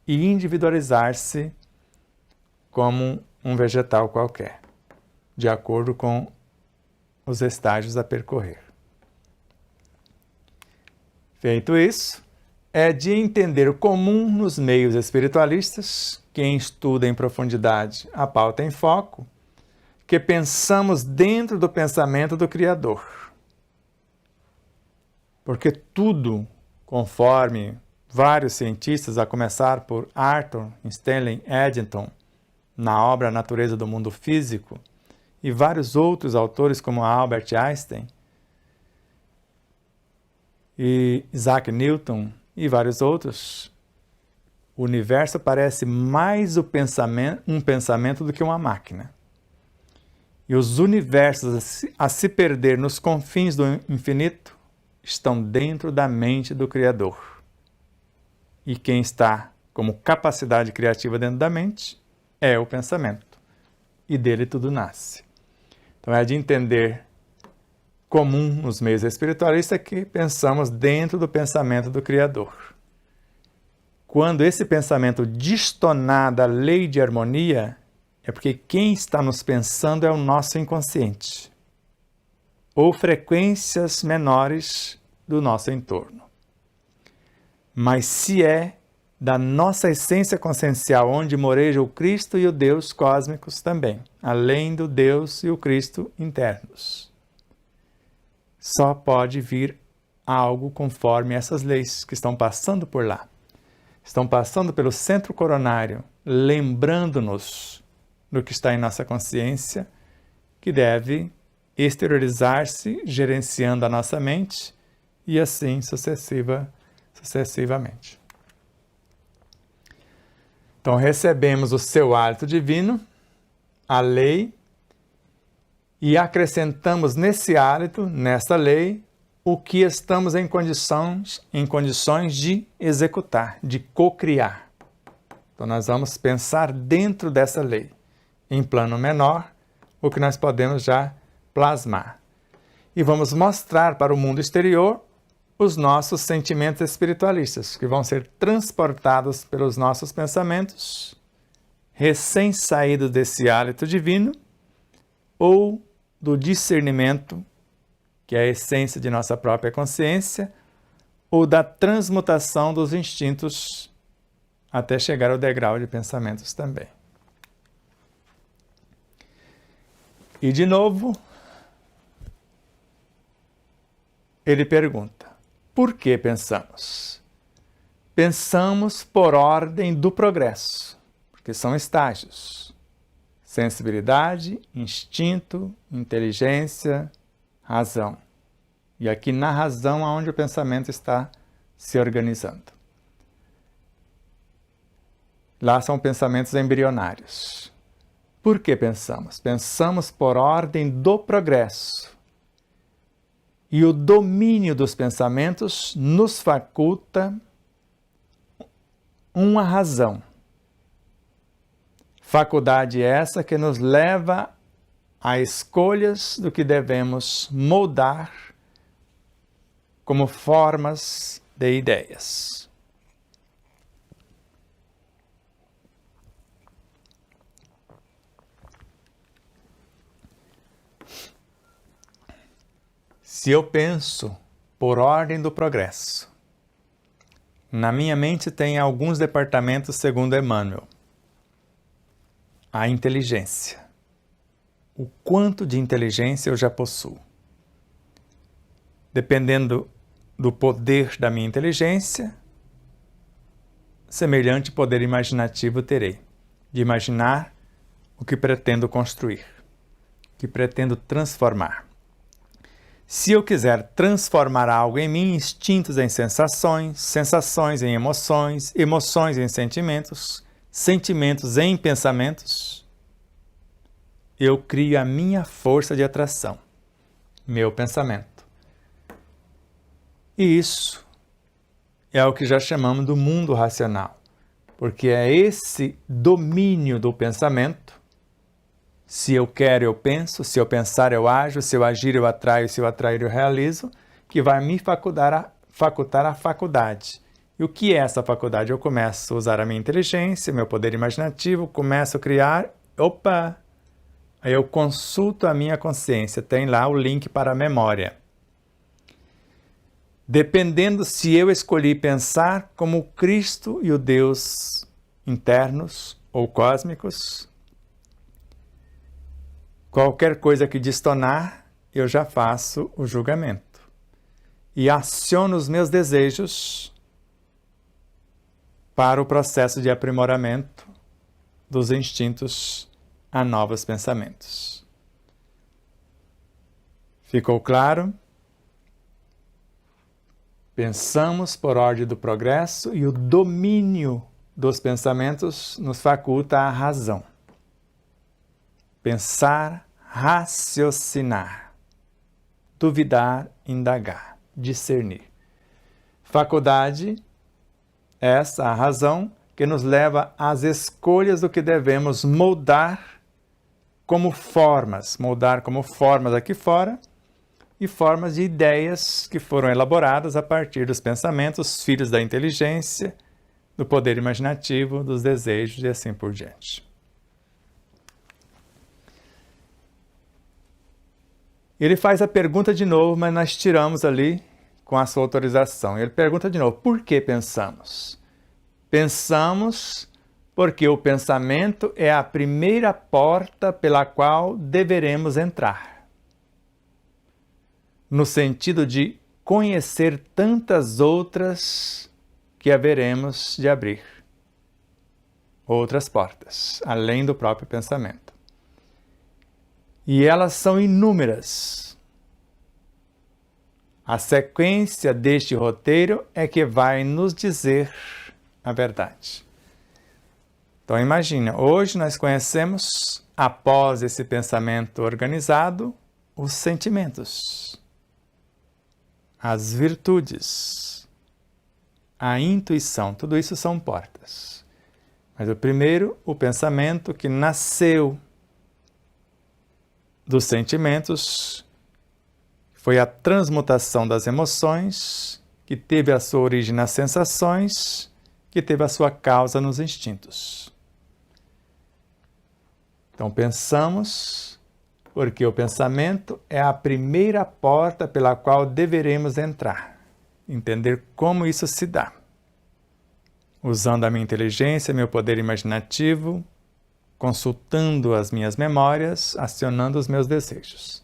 e individualizar-se como um vegetal qualquer, de acordo com os estágios a percorrer. Feito isso, é de entender o comum nos meios espiritualistas, quem estuda em profundidade a pauta em foco, que pensamos dentro do pensamento do Criador. Porque tudo, conforme vários cientistas, a começar por Arthur Stanley Eddington, na obra A Natureza do Mundo Físico, e vários outros autores como Albert Einstein e Isaac Newton e vários outros, o universo parece mais um pensamento do que uma máquina. e os universos a se perder nos confins do infinito estão dentro da mente do Criador. E quem está como capacidade criativa dentro da mente é o pensamento. E dele tudo nasce. Então é de entender comum nos meios espiritualistas que pensamos dentro do pensamento do Criador. Quando esse pensamento destonar da lei de harmonia, é porque quem está nos pensando é o nosso inconsciente, ou frequências menores do nosso entorno. Mas se é da nossa essência consciencial, onde moreja o Cristo e o Deus cósmicos também, além do Deus e o Cristo internos. Só pode vir algo conforme essas leis que estão passando por lá. Estão passando pelo centro coronário, lembrando-nos do que está em nossa consciência, que deve exteriorizar-se, gerenciando a nossa mente, e assim sucessivamente. Então recebemos o seu hálito divino, a lei, e acrescentamos nesse hálito, nessa lei, o que estamos em condições de executar, de co-criar. Então nós vamos pensar dentro dessa lei, em plano menor, o que nós podemos já plasmar. E vamos mostrar para o mundo exterior os nossos sentimentos espiritualistas, que vão ser transportados pelos nossos pensamentos, recém-saídos desse hálito divino, ou do discernimento, que é a essência de nossa própria consciência, ou da transmutação dos instintos, até chegar ao degrau de pensamentos também. E de novo, ele pergunta: por que pensamos? Pensamos por ordem do progresso, porque são estágios: sensibilidade, instinto, inteligência, razão. E aqui na razão é onde o pensamento está se organizando. Lá são pensamentos embrionários. Por que pensamos? Pensamos por ordem do progresso. E o domínio dos pensamentos nos faculta uma razão. Faculdade essa que nos leva a escolhas do que devemos moldar como formas de ideias. Se eu penso por ordem do progresso, na minha mente tem alguns departamentos segundo Emmanuel. A inteligência. O quanto de inteligência eu já possuo. Dependendo do poder da minha inteligência, semelhante poder imaginativo terei, de imaginar o que pretendo construir, o que pretendo transformar. Se eu quiser transformar algo em mim, instintos em sensações, sensações em emoções, emoções em sentimentos, sentimentos em pensamentos, eu crio a minha força de atração, meu pensamento. E isso é o que já chamamos do mundo racional, porque é esse domínio do pensamento. Se eu quero, eu penso, se eu pensar, eu ajo, se eu agir, eu atraio, se eu atrair, eu realizo, que vai me facultar a faculdade. E o que é essa faculdade? Eu começo a usar a minha inteligência, meu poder imaginativo, começo a criar, aí eu consulto a minha consciência, tem lá o link para a memória. Dependendo se eu escolhi pensar como o Cristo e o Deus internos ou cósmicos, qualquer coisa que destonar, eu já faço o julgamento. E aciono os meus desejos para o processo de aprimoramento dos instintos a novos pensamentos. Ficou claro? Pensamos por ordem do progresso e o domínio dos pensamentos nos faculta a razão. Pensar, raciocinar, duvidar, indagar, discernir. Faculdade, essa a razão que nos leva às escolhas do que devemos moldar como formas aqui fora, e formas de ideias que foram elaboradas a partir dos pensamentos, filhos da inteligência, do poder imaginativo, dos desejos e assim por diante. Ele faz a pergunta de novo, mas nós tiramos ali com a sua autorização. Ele pergunta de novo, por que pensamos? Pensamos porque o pensamento é a primeira porta pela qual deveremos entrar. No sentido de conhecer tantas outras que haveremos de abrir. Outras portas, além do próprio pensamento. E elas são inúmeras. A sequência deste roteiro é que vai nos dizer a verdade. Então imagina, hoje nós conhecemos, após esse pensamento organizado, os sentimentos, as virtudes, a intuição, tudo isso são portas. Mas o primeiro, o pensamento que nasceu dos sentimentos, foi a transmutação das emoções, que teve a sua origem nas sensações, que teve a sua causa nos instintos. Então pensamos, porque o pensamento é a primeira porta pela qual deveremos entrar, entender como isso se dá, usando a minha inteligência, meu poder imaginativo, consultando as minhas memórias, acionando os meus desejos.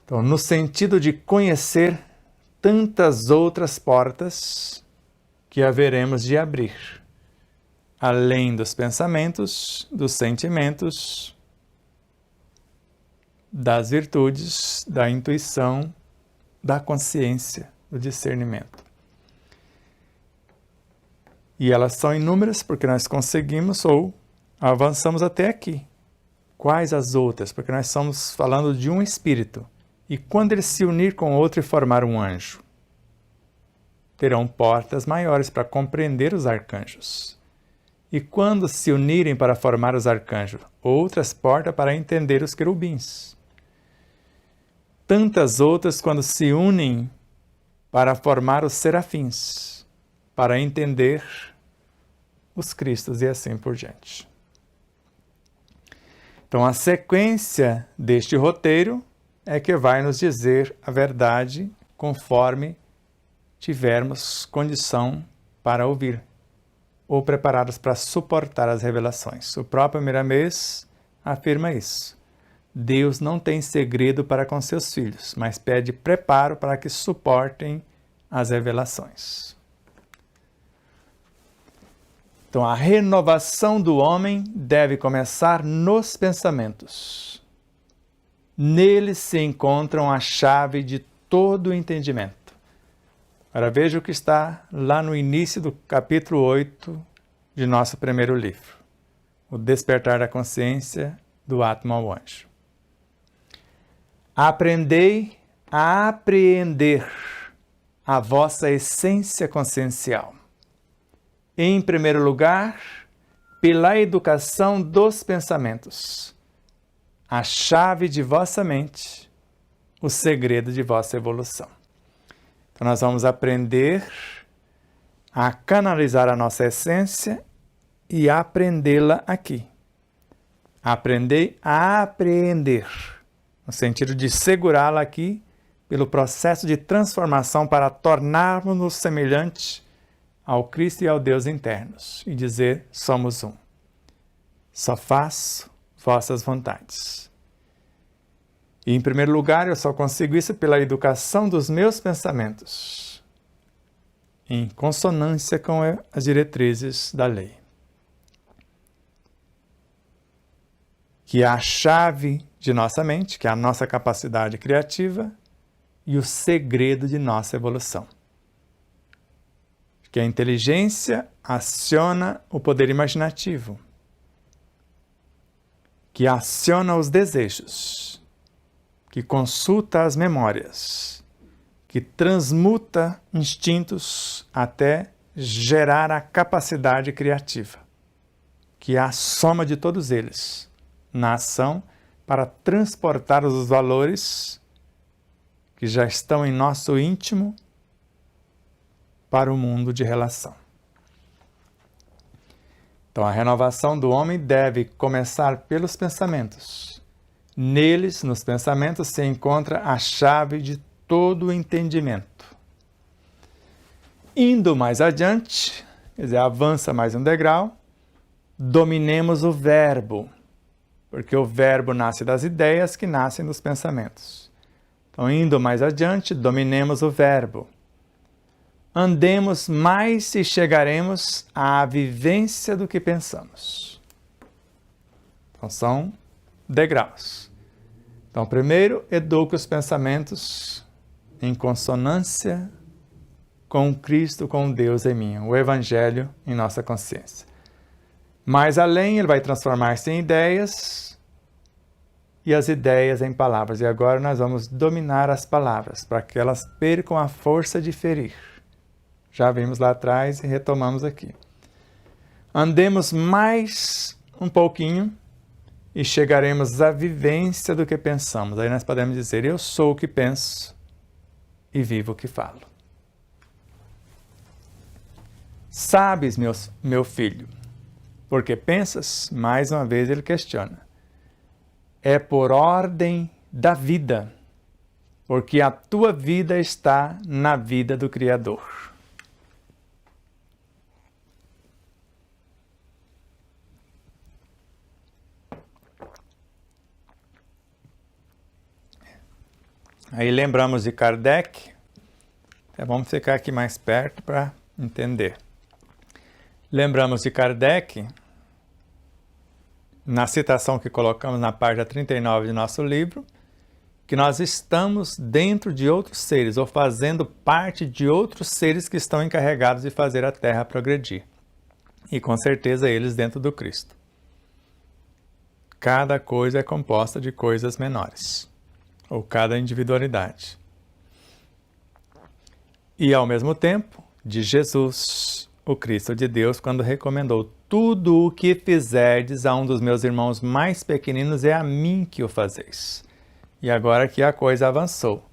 Então, no sentido de conhecer tantas outras portas que haveremos de abrir, além dos pensamentos, dos sentimentos, das virtudes, da intuição, da consciência, do discernimento. E elas são inúmeras porque nós conseguimos ou avançamos até aqui. Quais as outras? Porque nós estamos falando de um espírito. E quando ele se unir com outro e formar um anjo, terão portas maiores para compreender os arcanjos. E quando se unirem para formar os arcanjos, outras portas para entender os querubins. Tantas outras quando se unem para formar os serafins, para entender os Cristos e assim por diante. Então, a sequência deste roteiro é que vai nos dizer a verdade conforme tivermos condição para ouvir, ou preparados para suportar as revelações. O próprio Miramês afirma isso. Deus não tem segredo para com seus filhos, mas pede preparo para que suportem as revelações. Então, a renovação do homem deve começar nos pensamentos. Neles se encontram a chave de todo o entendimento. Agora veja o que está lá no início do capítulo 8 de nosso primeiro livro. O despertar da consciência do átomo ao anjo. Aprendei a apreender a vossa essência consciencial. Em primeiro lugar, pela educação dos pensamentos, a chave de vossa mente, o segredo de vossa evolução. Então nós vamos aprender a canalizar a nossa essência e aprendê-la aqui. Aprendei a apreender, no sentido de segurá-la aqui pelo processo de transformação para tornarmos-nos semelhantes ao Cristo e ao Deus internos e dizer, somos um. Só faço vossas vontades. E em primeiro lugar, eu só consigo isso pela educação dos meus pensamentos, em consonância com as diretrizes da lei. Que é a chave de nossa mente, que é a nossa capacidade criativa e o segredo de nossa evolução. Que a inteligência aciona o poder imaginativo, que aciona os desejos, que consulta as memórias, que transmuta instintos até gerar a capacidade criativa, que é a soma de todos eles na ação para transportar os valores que já estão em nosso íntimo para o mundo de relação. Então, a renovação do homem deve começar pelos pensamentos. Neles, nos pensamentos, se encontra a chave de todo o entendimento. Indo mais adiante, quer dizer, avança mais um degrau, dominemos o verbo, porque o verbo nasce das ideias que nascem dos pensamentos. Então, indo mais adiante, dominemos o verbo. Andemos mais e chegaremos à vivência do que pensamos. Então, são degraus. Então, primeiro, eduque os pensamentos em consonância com Cristo, com Deus em mim, o Evangelho em nossa consciência. Mais além, ele vai transformar-se em ideias e as ideias em palavras. E agora nós vamos dominar as palavras, para que elas percam a força de ferir. Já vimos lá atrás e retomamos aqui. Andemos mais um pouquinho e chegaremos à vivência do que pensamos. Aí nós podemos dizer, eu sou o que penso e vivo o que falo. Sabes, meu filho, porque pensas? Mais uma vez ele questiona. É por ordem da vida, porque a tua vida está na vida do Criador. Aí lembramos de Kardec, vamos ficar aqui mais perto para entender. Lembramos de Kardec, na citação que colocamos na página 39 de nosso livro, que nós estamos dentro de outros seres, ou fazendo parte de outros seres que estão encarregados de fazer a Terra progredir. E com certeza eles dentro do Cristo. Cada coisa é composta de coisas menores, ou cada individualidade. E ao mesmo tempo, de Jesus, o Cristo de Deus, quando recomendou: tudo o que fizerdes a um dos meus irmãos mais pequeninos é a mim que o fazeis. E agora que a coisa avançou,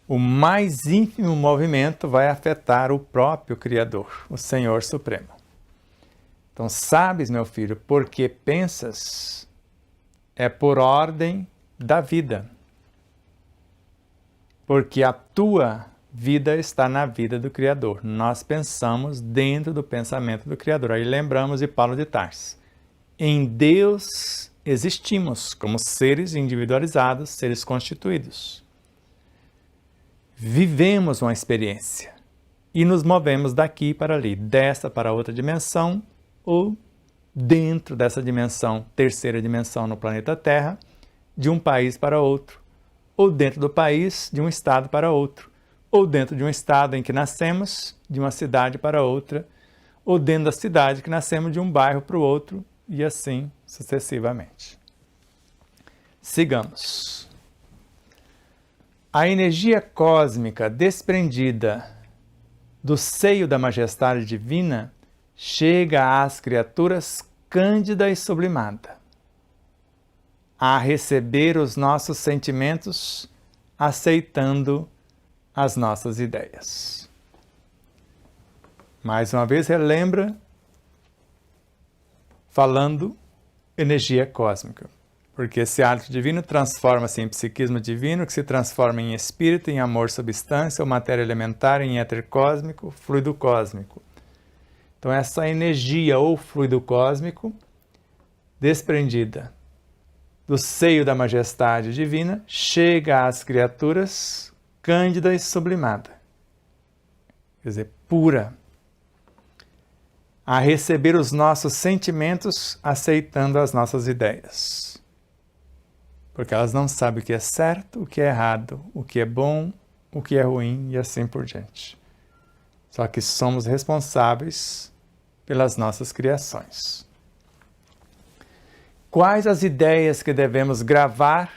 o mais ínfimo movimento vai afetar o próprio Criador, o Senhor Supremo. Então, sabes, meu filho, porque pensas, é por ordem da vida, porque a tua vida está na vida do Criador. Nós pensamos dentro do pensamento do Criador. Aí lembramos de Paulo de Tarso. Em Deus existimos como seres individualizados, seres constituídos. Vivemos uma experiência e nos movemos daqui para ali, desta para outra dimensão, ou dentro dessa dimensão, terceira dimensão no planeta Terra, de um país para outro, ou dentro do país, de um estado para outro, ou dentro de um estado em que nascemos, de uma cidade para outra, ou dentro da cidade que nascemos, de um bairro para o outro, e assim sucessivamente. Sigamos. A energia cósmica desprendida do seio da majestade divina chega às criaturas cândida e sublimada, a receber os nossos sentimentos, aceitando as nossas ideias. Mais uma vez, relembra, falando energia cósmica, porque esse hálito divino transforma-se em psiquismo divino, que se transforma em espírito, em amor substância, ou matéria elementar, em éter cósmico, fluido cósmico. Então, essa energia ou fluido cósmico, desprendida do seio da majestade divina, chega às criaturas cândida e sublimada, quer dizer, pura, a receber os nossos sentimentos, aceitando as nossas ideias. Porque elas não sabem o que é certo, o que é errado, o que é bom, o que é ruim e assim por diante. Só que somos responsáveis pelas nossas criações. quais as ideias que devemos gravar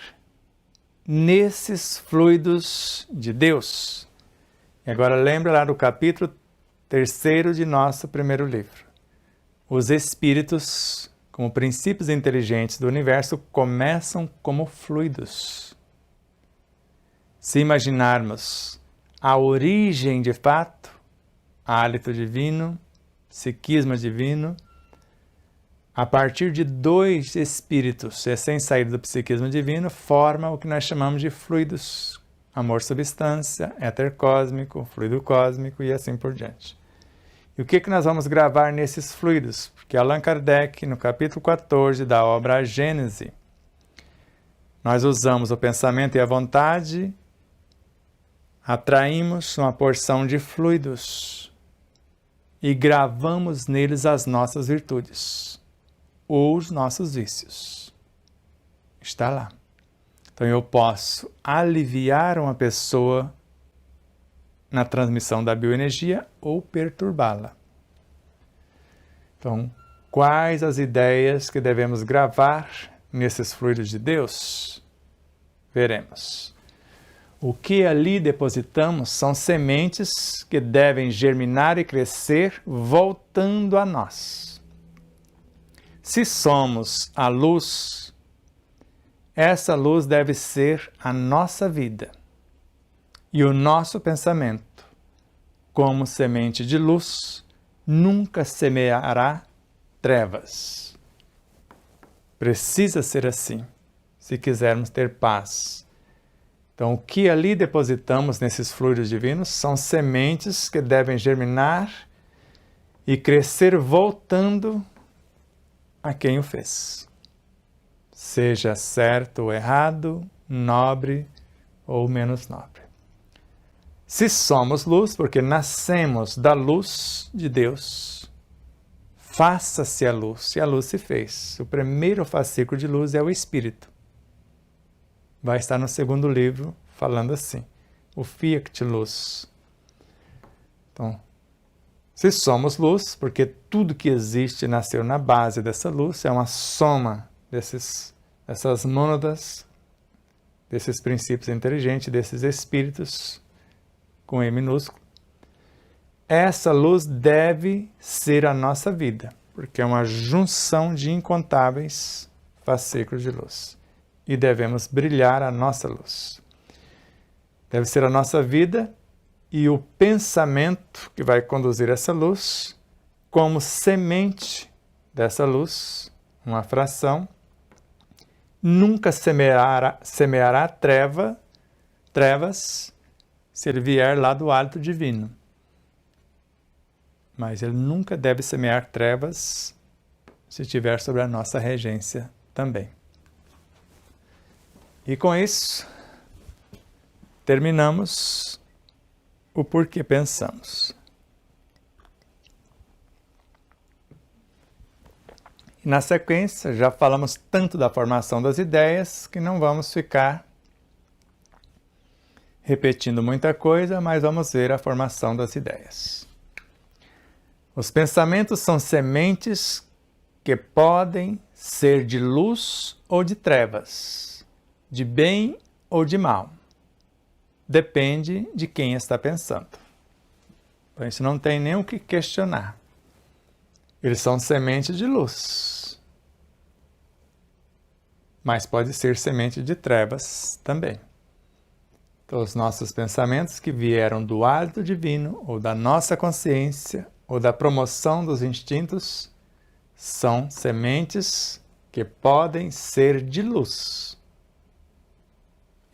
nesses fluidos de Deus? E agora lembra lá do capítulo 3º de nosso primeiro livro. Os espíritos, como princípios inteligentes do universo, começam como fluidos. Se imaginarmos a origem de fato, hálito divino, psiquismo divino, a partir de 2 espíritos recém-saídos do psiquismo divino, forma o que nós chamamos de fluidos. Amor substância, éter cósmico, fluido cósmico e assim por diante. E o que nós vamos gravar nesses fluidos? Porque Allan Kardec, no capítulo 14 da obra A Gênese, nós usamos o pensamento e a vontade, atraímos uma porção de fluidos e gravamos neles as nossas virtudes ou os nossos vícios. Está lá. Então eu posso aliviar uma pessoa na transmissão da bioenergia ou perturbá-la. Então, quais as ideias que devemos gravar nesses fluidos de Deus? Veremos. O que ali depositamos são sementes que devem germinar e crescer voltando a nós. Se somos a luz, essa luz deve ser a nossa vida. E o nosso pensamento, como semente de luz, nunca semeará trevas. Precisa ser assim, se quisermos ter paz. Então, o que ali depositamos nesses fluidos divinos são sementes que devem germinar e crescer voltando a quem o fez. Seja certo ou errado, nobre ou menos nobre. Se somos luz, porque nascemos da luz de Deus, faça-se a luz, e a luz se fez. O primeiro fascículo de luz é o Espírito. Vai estar no 2º livro, falando assim, o Fiat Luz. Então, se somos luz, porque tudo que existe nasceu na base dessa luz, é uma soma dessas mônadas, desses princípios inteligentes, desses espíritos, com E minúsculo. Essa luz deve ser a nossa vida, porque é uma junção de incontáveis fascículos de luz. E devemos brilhar a nossa luz. Deve ser a nossa vida e o pensamento que vai conduzir essa luz, como semente dessa luz, uma fração, nunca semeará trevas se ele vier lá do hálito divino. Mas ele nunca deve semear trevas se estiver sobre a nossa regência também. E com isso, terminamos o porquê pensamos. E na sequência, já falamos tanto da formação das ideias que não vamos ficar repetindo muita coisa, mas vamos ver a formação das ideias. Os pensamentos são sementes que podem ser de luz ou de trevas, de bem ou de mal. Depende de quem está pensando. Então, isso não tem nem o que questionar. Eles são sementes de luz. Mas pode ser semente de trevas também. Então, os nossos pensamentos que vieram do hálito divino, ou da nossa consciência, ou da promoção dos instintos, são sementes que podem ser de luz,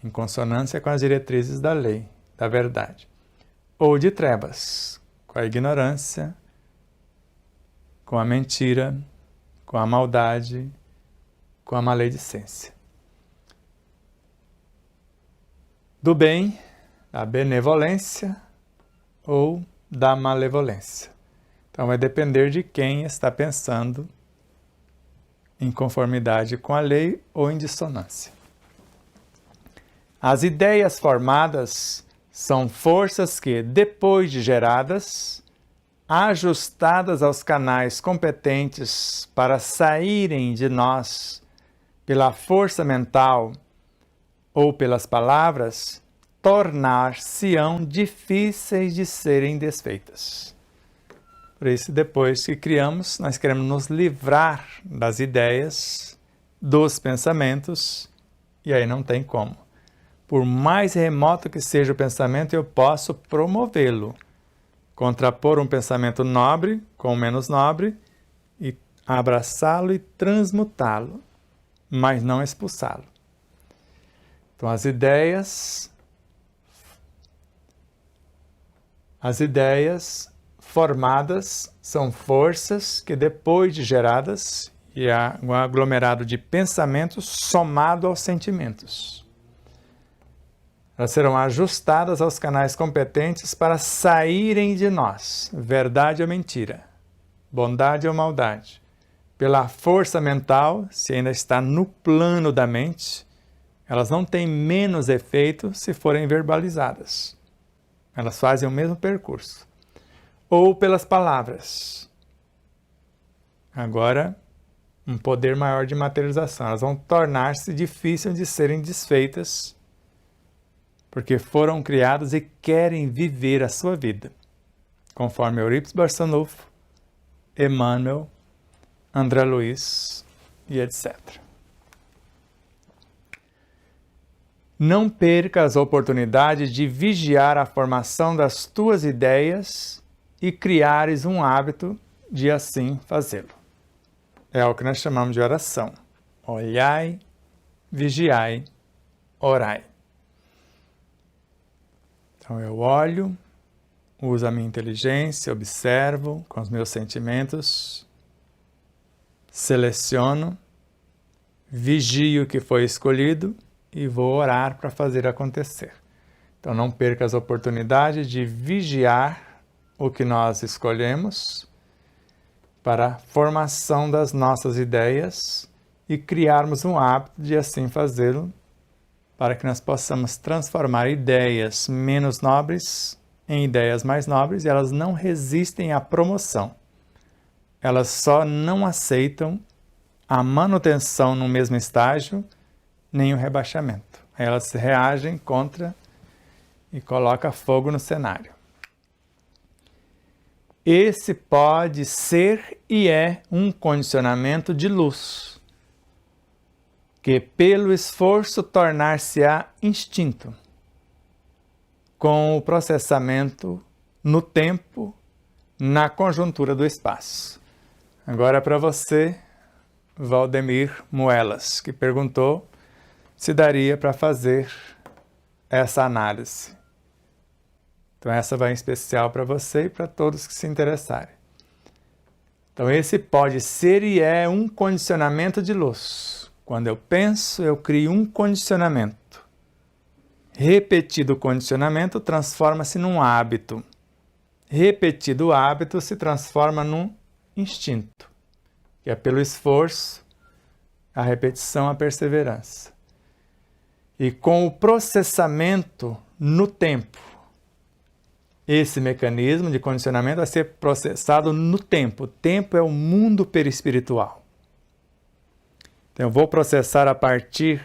em consonância com as diretrizes da lei, da verdade, ou de trevas, com a ignorância, com a mentira, com a maldade, com a maledicência. Do bem, da benevolência ou da malevolência. Então vai depender de quem está pensando em conformidade com a lei ou em dissonância. As ideias formadas são forças que, depois de geradas, ajustadas aos canais competentes para saírem de nós pela força mental ou pelas palavras, tornar-se-ão difíceis de serem desfeitas. Por isso, depois que criamos, nós queremos nos livrar das ideias, dos pensamentos, e aí não tem como. Por mais remoto que seja o pensamento, eu posso promovê-lo, contrapor um pensamento nobre com o menos nobre, e abraçá-lo e transmutá-lo, mas não expulsá-lo. Então, as ideias formadas são forças que, depois de geradas, e há um aglomerado de pensamentos somado aos sentimentos. Elas serão ajustadas aos canais competentes para saírem de nós, verdade ou mentira, bondade ou maldade. Pela força mental, se ainda está no plano da mente, elas não têm menos efeito se forem verbalizadas. Elas fazem o mesmo percurso. Ou pelas palavras. Agora, um poder maior de materialização. Elas vão tornar-se difíceis de serem desfeitas, porque foram criadas e querem viver a sua vida, conforme Eurípides Barçanufo, Emmanuel, André Luiz e etc. Não percas a oportunidade de vigiar a formação das tuas ideias e criares um hábito de assim fazê-lo. É o que nós chamamos de oração. Olhai, vigiai, orai. Então eu olho, uso a minha inteligência, observo com os meus sentimentos, seleciono, vigio o que foi escolhido e vou orar para fazer acontecer. Então não perca as oportunidades de vigiar o que nós escolhemos para a formação das nossas ideias e criarmos um hábito de assim fazê-lo, para que nós possamos transformar ideias menos nobres em ideias mais nobres, e elas não resistem à promoção. Elas só não aceitam a manutenção no mesmo estágio, nem o rebaixamento. Elas reagem contra e colocam fogo no cenário. Esse pode ser e é um condicionamento de luz, que pelo esforço tornar-se-á instinto, com o processamento no tempo, na conjuntura do espaço. Agora para você, Valdemir Moelas, que perguntou se daria para fazer essa análise. Então essa vai em especial para você e para todos que se interessarem. Então esse pode ser e é um condicionamento de luz. Quando eu penso, eu crio um condicionamento. Repetido o condicionamento transforma-se num hábito. Repetido o hábito se transforma num instinto, que é pelo esforço, a repetição, a perseverança. E com o processamento no tempo, esse mecanismo de condicionamento vai ser processado no tempo. O tempo é o mundo perispiritual. Então eu vou processar a partir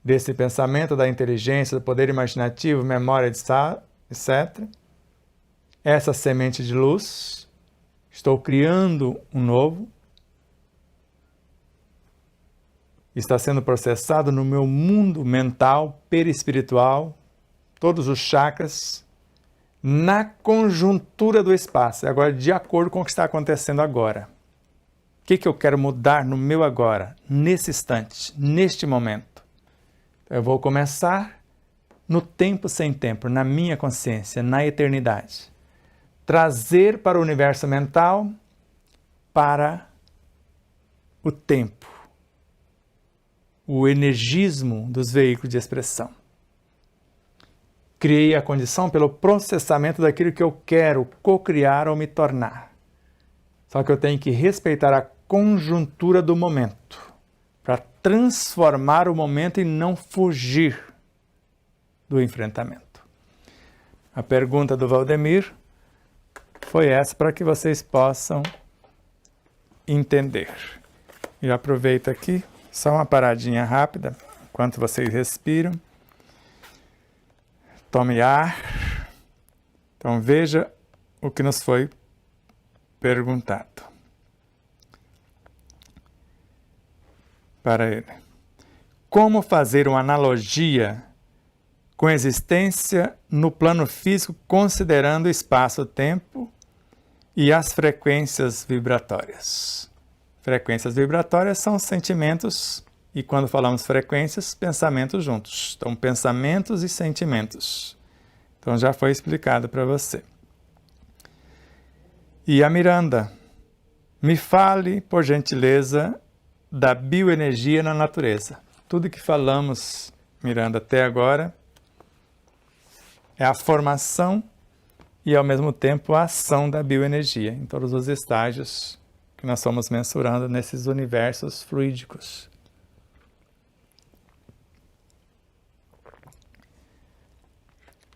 desse pensamento da inteligência, do poder imaginativo, memória, etc. Essa semente de luz, estou criando um novo, está sendo processado no meu mundo mental, perispiritual, todos os chakras, na conjuntura do espaço. Agora, de acordo com o que está acontecendo agora. O que eu quero mudar no meu agora, nesse instante, neste momento? Eu vou começar no tempo sem tempo, na minha consciência, na eternidade. Trazer para o universo mental, para o tempo, o energismo dos veículos de expressão. Criei a condição pelo processamento daquilo que eu quero co-criar ou me tornar. Só que eu tenho que respeitar a conjuntura do momento, para transformar o momento e não fugir do enfrentamento. A pergunta do Valdemir foi essa, para que vocês possam entender. E aproveito aqui Só uma paradinha rápida, enquanto vocês respiram. Tome ar. Então veja o que nos foi perguntado. Para ele. Como fazer uma analogia com a existência no plano físico, considerando o espaço-tempo e as frequências vibratórias? Frequências vibratórias são sentimentos, e quando falamos frequências, pensamentos juntos. Então, pensamentos e sentimentos. Então, já foi explicado para você. E a Miranda, me fale, por gentileza, da bioenergia na natureza. Tudo que falamos, Miranda, até agora, é a formação e, ao mesmo tempo, a ação da bioenergia, em todos os estágios que nós estamos mensurando nesses universos fluídicos.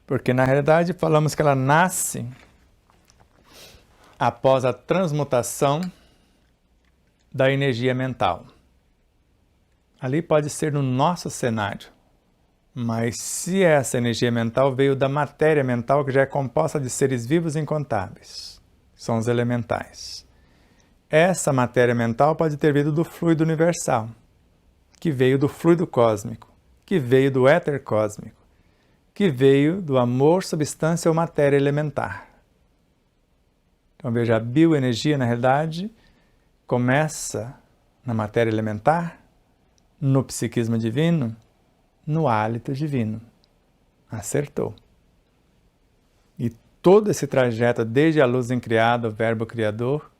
Porque, na realidade, falamos que ela nasce após a transmutação da energia mental. Ali pode ser no nosso cenário, mas se essa energia mental veio da matéria mental, que já é composta de seres vivos incontáveis, são os elementais. Essa matéria mental pode ter vindo do fluido universal, que veio do fluido cósmico, que veio do éter cósmico, que veio do amor, substância ou matéria elementar. Então veja, a bioenergia, na realidade, começa na matéria elementar, no psiquismo divino, no hálito divino. Acertou. E todo esse trajeto, desde a luz incriada, o verbo criador,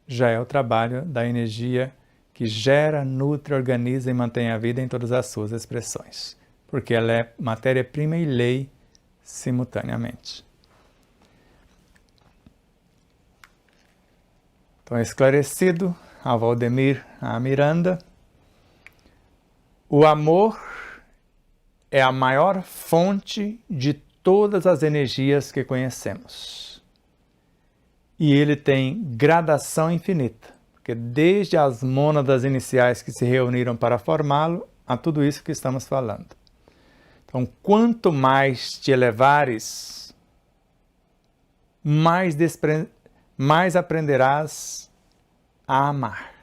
já é o trabalho da energia que gera, nutre, organiza e mantém a vida em todas as suas expressões. Porque ela é matéria-prima e lei simultaneamente. Então, esclarecido ao Valdemir, a Miranda, o amor é a maior fonte de todas as energias que conhecemos. E ele tem gradação infinita, porque desde as mônadas iniciais que se reuniram para formá-lo, a tudo isso que estamos falando. Então, quanto mais te elevares, mais aprenderás a amar,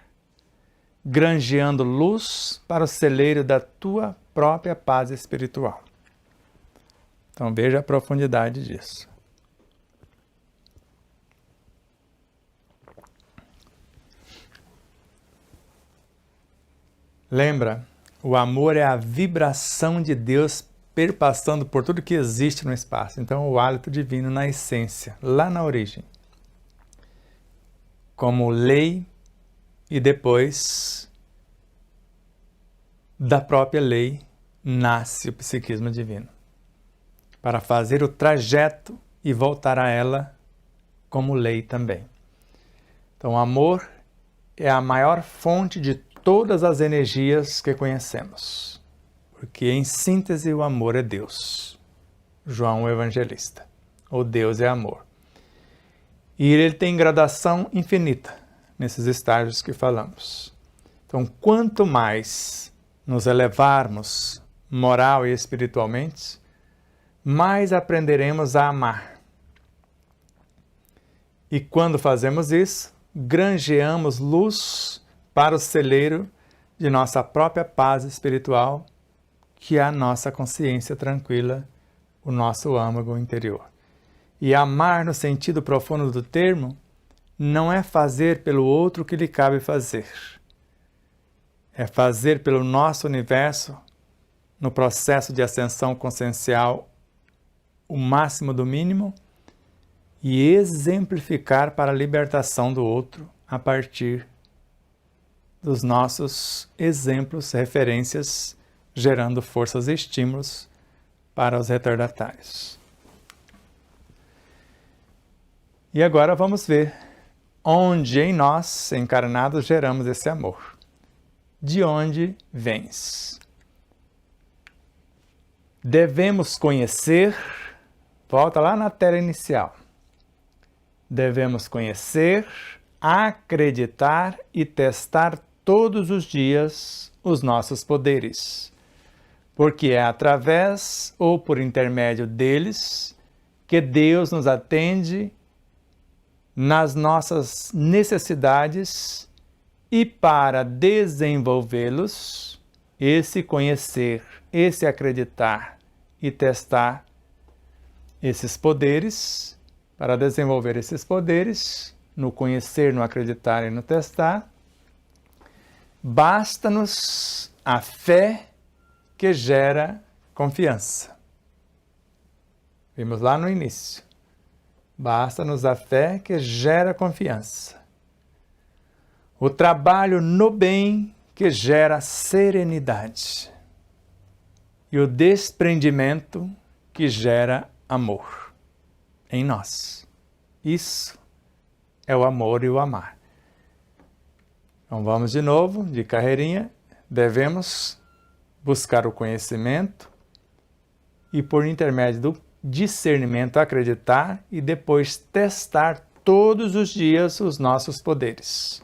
granjeando luz para o celeiro da tua própria paz espiritual. Então, veja a profundidade disso. Lembra, o amor é a vibração de Deus perpassando por tudo que existe no espaço. Então, o hálito divino na essência, lá na origem. Como lei e depois da própria lei nasce o psiquismo divino. Para fazer o trajeto e voltar a ela como lei também. Então, o amor é a maior fonte de todas as energias que conhecemos. Porque, em síntese, o amor é Deus. João o Evangelista. O Deus é amor. E ele tem gradação infinita nesses estágios que falamos. Então, quanto mais nos elevarmos moral e espiritualmente, mais aprenderemos a amar. E quando fazemos isso, granjeamos luz para o celeiro de nossa própria paz espiritual, que é a nossa consciência tranquila, o nosso âmago interior. E amar no sentido profundo do termo não é fazer pelo outro o que lhe cabe fazer. É fazer pelo nosso universo, no processo de ascensão consciencial, o máximo do mínimo, e exemplificar para a libertação do outro a partir dos nossos exemplos, referências, gerando forças e estímulos para os retardatários. E agora vamos ver onde em nós, encarnados, geramos esse amor. De onde vens? Devemos conhecer, volta lá na tela inicial. Devemos conhecer, acreditar e testar todos os dias os nossos poderes, porque é através ou por intermédio deles que Deus nos atende nas nossas necessidades e para desenvolvê-los, esse conhecer, esse acreditar e testar esses poderes, para desenvolver esses poderes, no conhecer, no acreditar e no testar, basta-nos a fé que gera confiança. Vimos lá no início. Basta-nos a fé que gera confiança. O trabalho no bem que gera serenidade. E o desprendimento que gera amor em nós. Isso é o amor e o amar. Então vamos de novo, de carreirinha. Devemos buscar o conhecimento e, por intermédio do discernimento, acreditar e depois testar todos os dias os nossos poderes,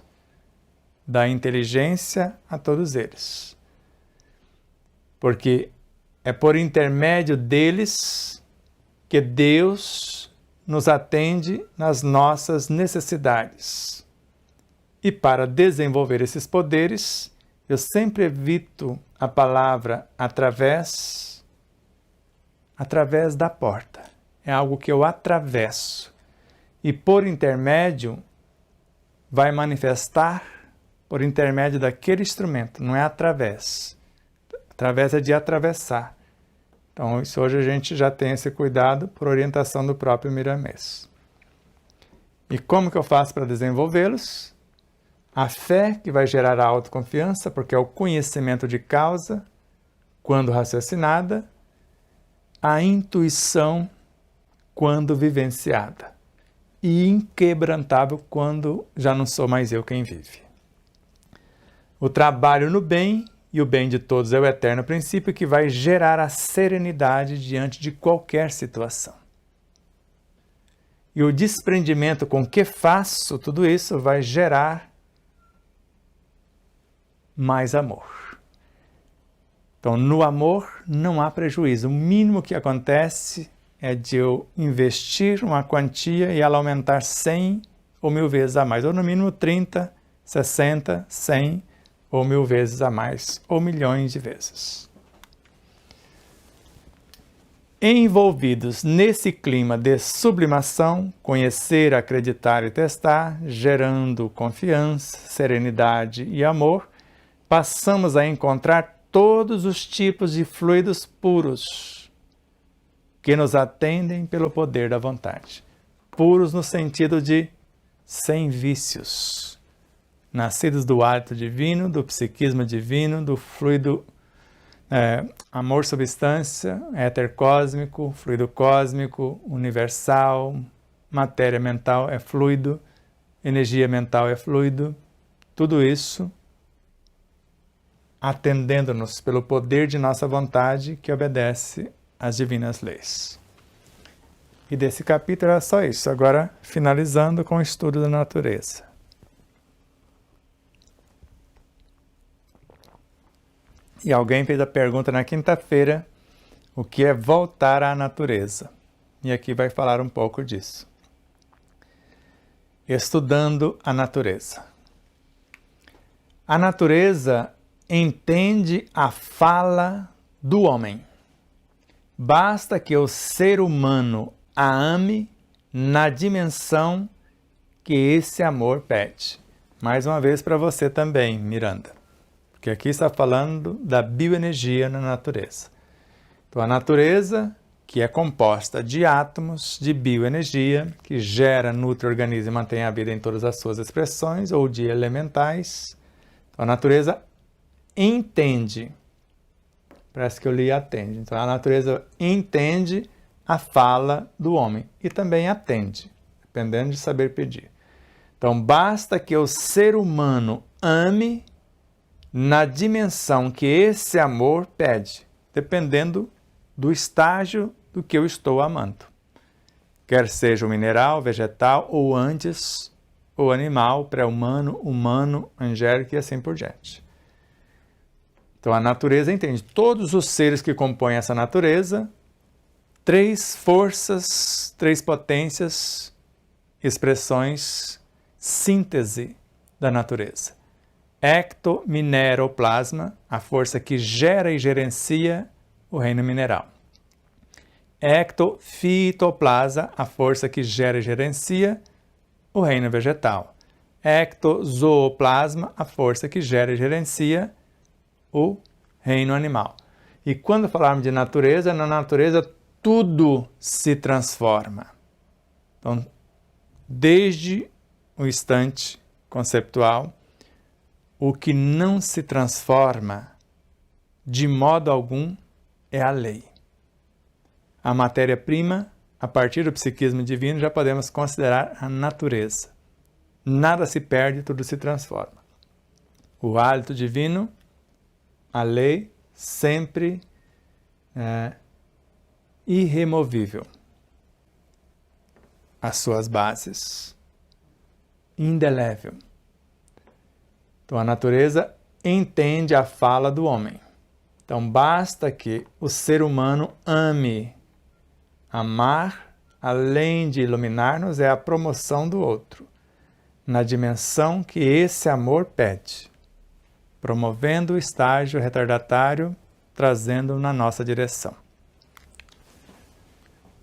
da inteligência a todos eles. Porque é por intermédio deles que Deus nos atende nas nossas necessidades. E para desenvolver esses poderes, eu sempre evito a palavra através da porta. É algo que eu atravesso. E por intermédio, vai manifestar por intermédio daquele instrumento, não é através. Através é de atravessar. Então, isso hoje a gente já tem esse cuidado por orientação do próprio Miramês. E como que eu faço para desenvolvê-los? A fé, que vai gerar a autoconfiança, porque é o conhecimento de causa, quando raciocinada, a intuição, quando vivenciada, e inquebrantável, quando já não sou mais eu quem vive. O trabalho no bem, e o bem de todos é o eterno princípio, que vai gerar a serenidade diante de qualquer situação. E o desprendimento com que faço tudo isso vai gerar mais amor. Então, no amor não há prejuízo. O mínimo que acontece é de eu investir uma quantia e ela aumentar 100 ou 1000 vezes a mais. Ou no mínimo 30, 60, 100 ou 1000 vezes a mais. Ou milhões de vezes. Envolvidos nesse clima de sublimação, conhecer, acreditar e testar, gerando confiança, serenidade e amor, passamos a encontrar todos os tipos de fluidos puros que nos atendem pelo poder da vontade. Puros no sentido de sem vícios, nascidos do hálito divino, do psiquismo divino, do fluido amor substância, éter cósmico, fluido cósmico, universal, matéria mental é fluido, energia mental é fluido, tudo isso atendendo-nos pelo poder de nossa vontade que obedece às divinas leis. E desse capítulo era só isso. Agora, finalizando com o estudo da natureza. E alguém fez a pergunta na quinta-feira, o que é voltar à natureza? E aqui vai falar um pouco disso. Estudando a natureza. A natureza entende a fala do homem. Basta que o ser humano a ame na dimensão que esse amor pede. Mais uma vez para você também, Miranda. Porque aqui está falando da bioenergia na natureza. Então a natureza, que é composta de átomos de bioenergia, que gera, nutre o organismo e mantém a vida em todas as suas expressões, ou de elementais. Então a natureza entende, parece que eu li atende, então a natureza entende a fala do homem e também atende, dependendo de saber pedir. Então basta que o ser humano ame na dimensão que esse amor pede, dependendo do estágio do que eu estou amando. Quer seja o mineral, vegetal ou antes ou animal, pré-humano, humano, angélico e assim por diante. Então a natureza entende todos os seres que compõem essa natureza, 3 forças, 3 potências, expressões, síntese da natureza. Ectomineroplasma, a força que gera e gerencia o reino mineral. Ectofitoplasa, a força que gera e gerencia o reino vegetal. Ectozooplasma, a força que gera e gerencia o reino animal. E quando falarmos de natureza, na natureza tudo se transforma. Então, desde o instante conceptual, o que não se transforma de modo algum é a lei. A matéria-prima, a partir do psiquismo divino, já podemos considerar a natureza. Nada se perde, tudo se transforma. O hálito divino, a lei, sempre irremovível. As suas bases, indelével. Então a natureza entende a fala do homem. Então basta que o ser humano ame. Amar, além de iluminar-nos, é a promoção do outro, na dimensão que esse amor pede, promovendo o estágio retardatário, trazendo-o na nossa direção.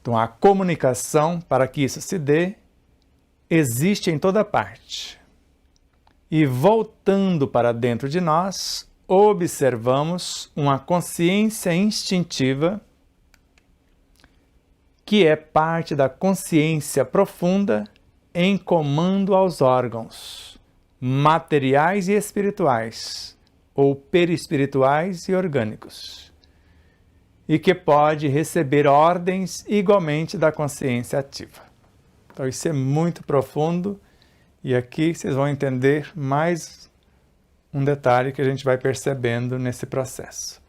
Então a comunicação, para que isso se dê, existe em toda parte. E voltando para dentro de nós, observamos uma consciência instintiva que é parte da consciência profunda em comando aos órgãos materiais e espirituais, ou perispirituais e orgânicos, e que pode receber ordens igualmente da consciência ativa. Então isso é muito profundo. E aqui vocês vão entender mais um detalhe que a gente vai percebendo nesse processo.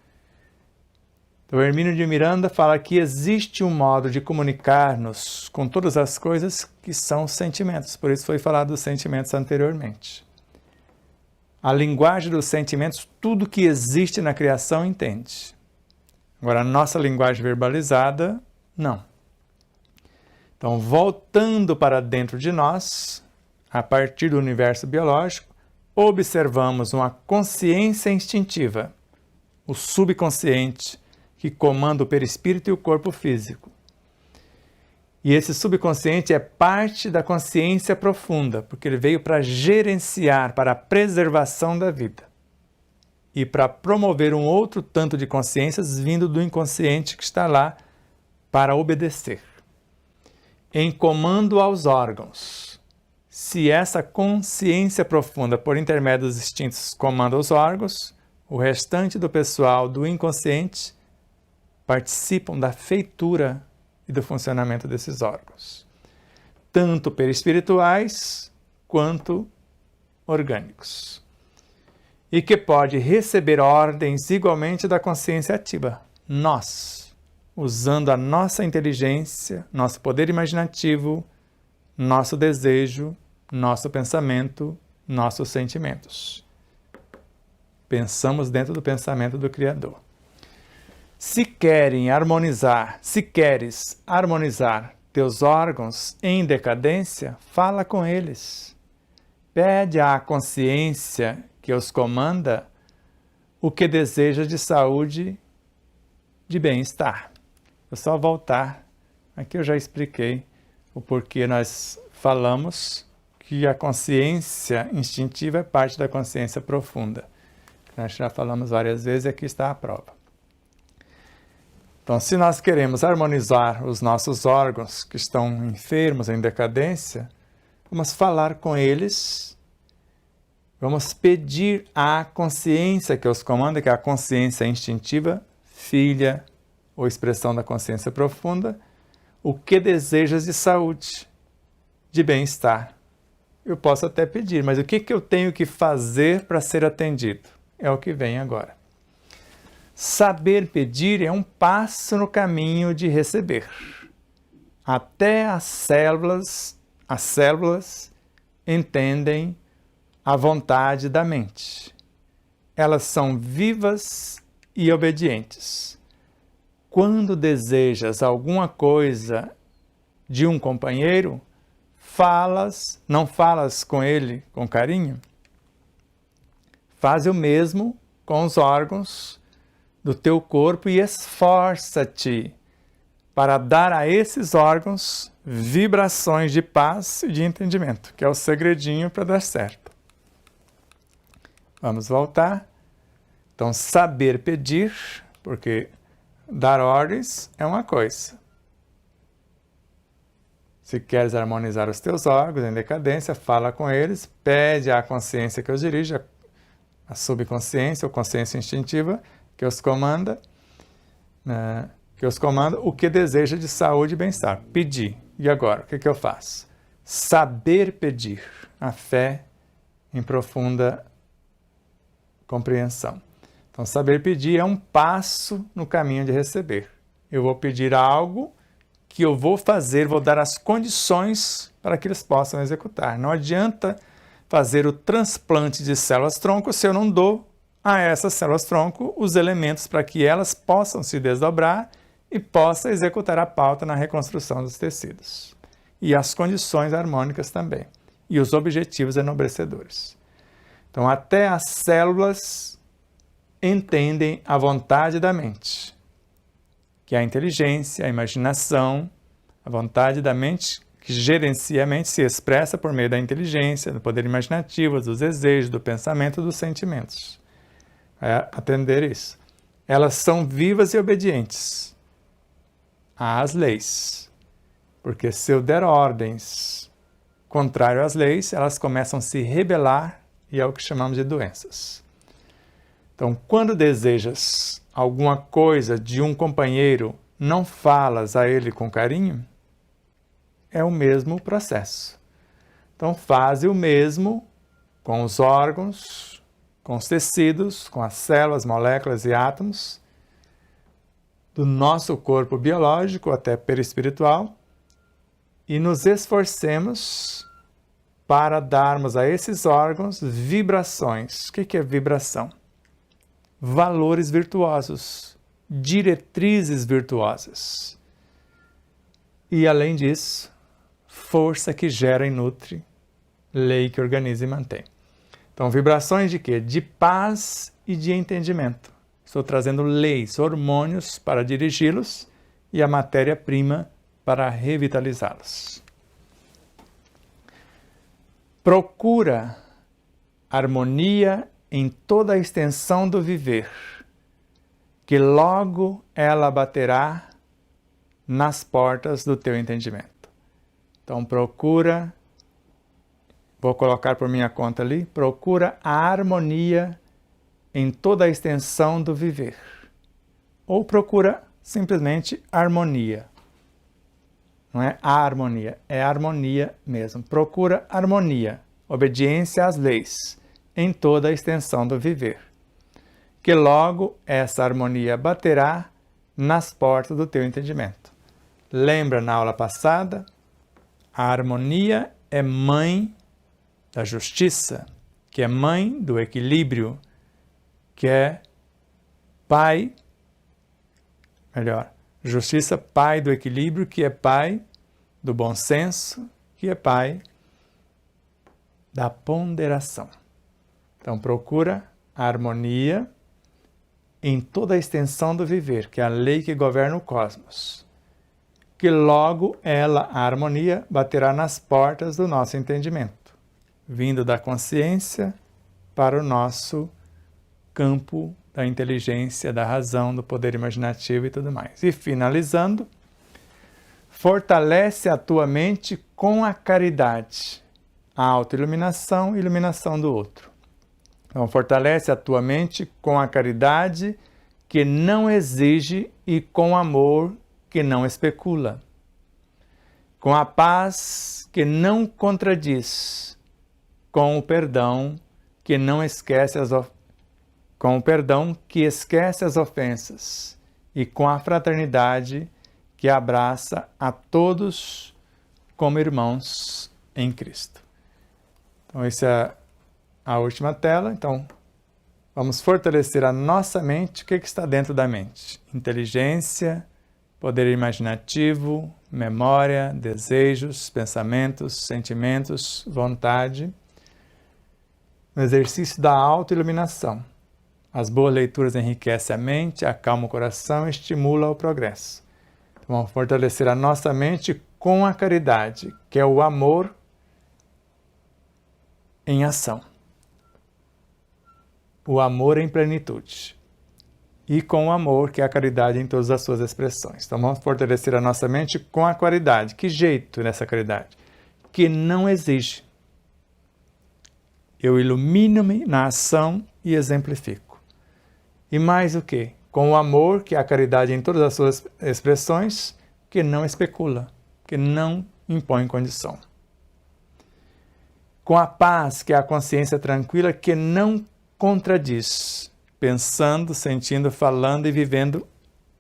Então, Hermínio de Miranda fala que existe um modo de comunicar-nos com todas as coisas que são os sentimentos. Por isso foi falado dos sentimentos anteriormente. A linguagem dos sentimentos, tudo que existe na criação entende. Agora, a nossa linguagem verbalizada, não. Então, voltando para dentro de nós, a partir do universo biológico, observamos uma consciência instintiva, o subconsciente, que comanda o perispírito e o corpo físico. E esse subconsciente é parte da consciência profunda, porque ele veio para gerenciar, para a preservação da vida. E para promover um outro tanto de consciências vindo do inconsciente que está lá para obedecer. Em comando aos órgãos. Se essa consciência profunda, por intermédio dos instintos, comanda os órgãos, o restante do pessoal do inconsciente participam da feitura e do funcionamento desses órgãos, tanto perispirituais quanto orgânicos, e que pode receber ordens igualmente da consciência ativa. Nós, usando a nossa inteligência, nosso poder imaginativo, nosso desejo, nosso pensamento, nossos sentimentos. Pensamos dentro do pensamento do Criador. Se queres harmonizar teus órgãos em decadência, fala com eles. Pede à consciência que os comanda o que deseja de saúde, de bem-estar. É só voltar. Aqui eu já expliquei o porquê nós falamos que a consciência instintiva é parte da consciência profunda. Nós já falamos várias vezes e aqui está a prova. Então, se nós queremos harmonizar os nossos órgãos que estão enfermos, em decadência, vamos falar com eles, vamos pedir à consciência que os comanda, que é a consciência instintiva, filha ou expressão da consciência profunda, o que desejas de saúde, de bem-estar. Eu posso até pedir, mas o que eu tenho que fazer para ser atendido? É o que vem agora. Saber pedir é um passo no caminho de receber. Até as células entendem a vontade da mente. Elas são vivas e obedientes. Quando desejas alguma coisa de um companheiro, não falas com ele com carinho? Faz o mesmo com os órgãos do teu corpo e esforça-te para dar a esses órgãos vibrações de paz e de entendimento, que é o segredinho para dar certo. Vamos voltar. Então, saber pedir, porque dar ordens é uma coisa. Se queres harmonizar os teus órgãos em decadência, fala com eles, pede à consciência que os dirija, a subconsciência ou consciência instintiva que os comanda, o que deseja de saúde e bem-estar. Pedir. E agora, o que eu faço? Saber pedir. A fé em profunda compreensão. Então, saber pedir é um passo no caminho de receber. Eu vou pedir algo que eu vou fazer, vou dar as condições para que eles possam executar. Não adianta fazer o transplante de células-tronco se eu não dou a essas células-tronco os elementos para que elas possam se desdobrar e possam executar a pauta na reconstrução dos tecidos. E as condições harmônicas também. E os objetivos enobrecedores. Então, até as células entendem a vontade da mente, que é a inteligência, a imaginação, a vontade da mente que gerencia a mente se expressa por meio da inteligência, do poder imaginativo, dos desejos, do pensamento, dos sentimentos. É atender isso. Elas são vivas e obedientes às leis, porque se eu der ordens contrárias às leis, elas começam a se rebelar e é o que chamamos de doenças. Então, quando desejas alguma coisa de um companheiro, não falas a ele com carinho, é o mesmo processo. Então, faz o mesmo com os órgãos, com os tecidos, com as células, moléculas e átomos do nosso corpo biológico até perispiritual e nos esforcemos para darmos a esses órgãos vibrações. O que é vibração? Valores virtuosos, diretrizes virtuosas. E, além disso, força que gera e nutre, lei que organiza e mantém. Então, vibrações de quê? De paz e de entendimento. Estou trazendo leis, hormônios para dirigi-los e a matéria-prima para revitalizá-los. Procura harmonia em toda a extensão do viver, que logo ela baterá nas portas do teu entendimento. Então procura, vou colocar por minha conta ali, procura a harmonia em toda a extensão do viver. Ou procura simplesmente harmonia. Não é a harmonia, é harmonia mesmo. Procura harmonia, obediência às leis, em toda a extensão do viver. Que logo essa harmonia baterá nas portas do teu entendimento. Lembra na aula passada? A harmonia é mãe da justiça, que é mãe do equilíbrio, que é pai, justiça, pai do equilíbrio, que é pai do bom senso, que é pai da ponderação. Então procura a harmonia em toda a extensão do viver, que é a lei que governa o cosmos. Que logo ela, a harmonia, baterá nas portas do nosso entendimento, vindo da consciência para o nosso campo da inteligência, da razão, do poder imaginativo e tudo mais. E finalizando, fortalece a tua mente com a caridade, a autoiluminação e iluminação do outro. Então, fortalece a tua mente com a caridade que não exige e com o amor que não especula. Com a paz que não contradiz, com o perdão que não esquece com o perdão que esquece as ofensas e com a fraternidade que abraça a todos como irmãos em Cristo. Então, essa é a última tela. Então, vamos fortalecer a nossa mente. O que está dentro da mente? Inteligência, poder imaginativo, memória, desejos, pensamentos, sentimentos, vontade. No exercício da autoiluminação. As boas leituras enriquecem a mente, acalmam o coração e estimulam o progresso. Então, vamos fortalecer a nossa mente com a caridade, que é o amor em ação. O amor em plenitude. E com o amor, que é a caridade em todas as suas expressões. Então, vamos fortalecer a nossa mente com a caridade. Que jeito nessa caridade? Que não exige. Eu ilumino-me na ação e exemplifico. E mais o quê? Com o amor, que é a caridade em todas as suas expressões, que não especula, que não impõe condição. Com a paz, que é a consciência tranquila, que não contradiz, pensando, sentindo, falando e vivendo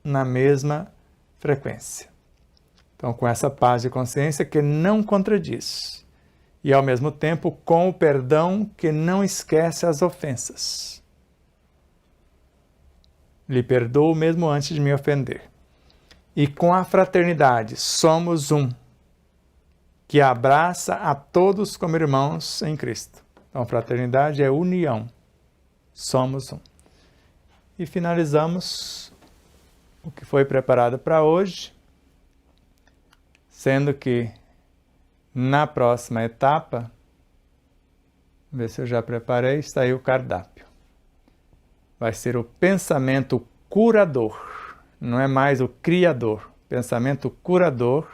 na mesma frequência. Então, com essa paz de consciência que não contradiz. E, ao mesmo tempo, com o perdão que não esquece as ofensas. Lhe perdoo mesmo antes de me ofender. E com a fraternidade, somos um, que abraça a todos como irmãos em Cristo. Então, fraternidade é união. Somos um. E finalizamos o que foi preparado para hoje, sendo que na próxima etapa, ver se eu já preparei, está aí o cardápio. Vai ser o pensamento curador, não é mais o criador. Pensamento curador.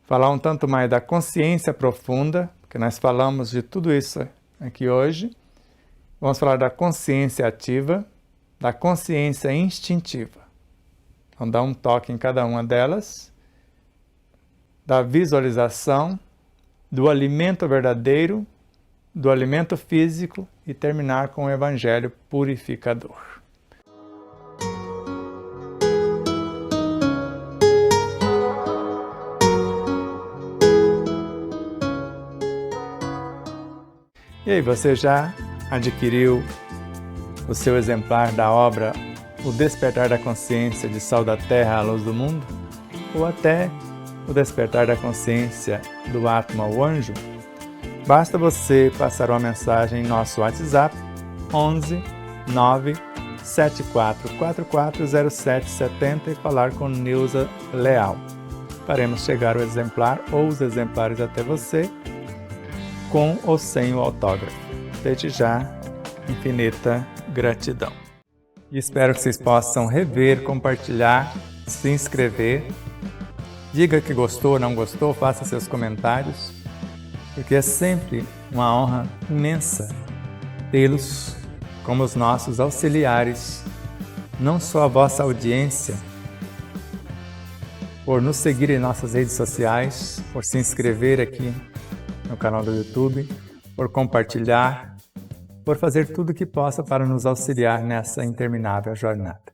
Falar um tanto mais da consciência profunda, porque nós falamos de tudo isso aqui hoje. Vamos falar da consciência ativa, da consciência instintiva. Vamos dar um toque em cada uma delas. Da visualização, do alimento verdadeiro, do alimento físico e terminar com o Evangelho purificador. E aí, você já adquiriu o seu exemplar da obra O Despertar da Consciência de Sal da Terra à Luz do Mundo? Ou até O Despertar da Consciência do Atma ao Anjo? Basta você passar uma mensagem em nosso WhatsApp 11 9 74440770 e falar com Neuza Leal. Faremos chegar o exemplar ou os exemplares até você, com ou sem o autógrafo. Desde já, infinita gratidão. E espero que vocês possam rever, compartilhar, se inscrever. Diga que gostou ou não gostou, faça seus comentários, porque é sempre uma honra imensa tê-los como os nossos auxiliares, não só a vossa audiência, por nos seguir em nossas redes sociais, por se inscrever aqui no canal do YouTube, por compartilhar, por fazer tudo o que possa para nos auxiliar nessa interminável jornada.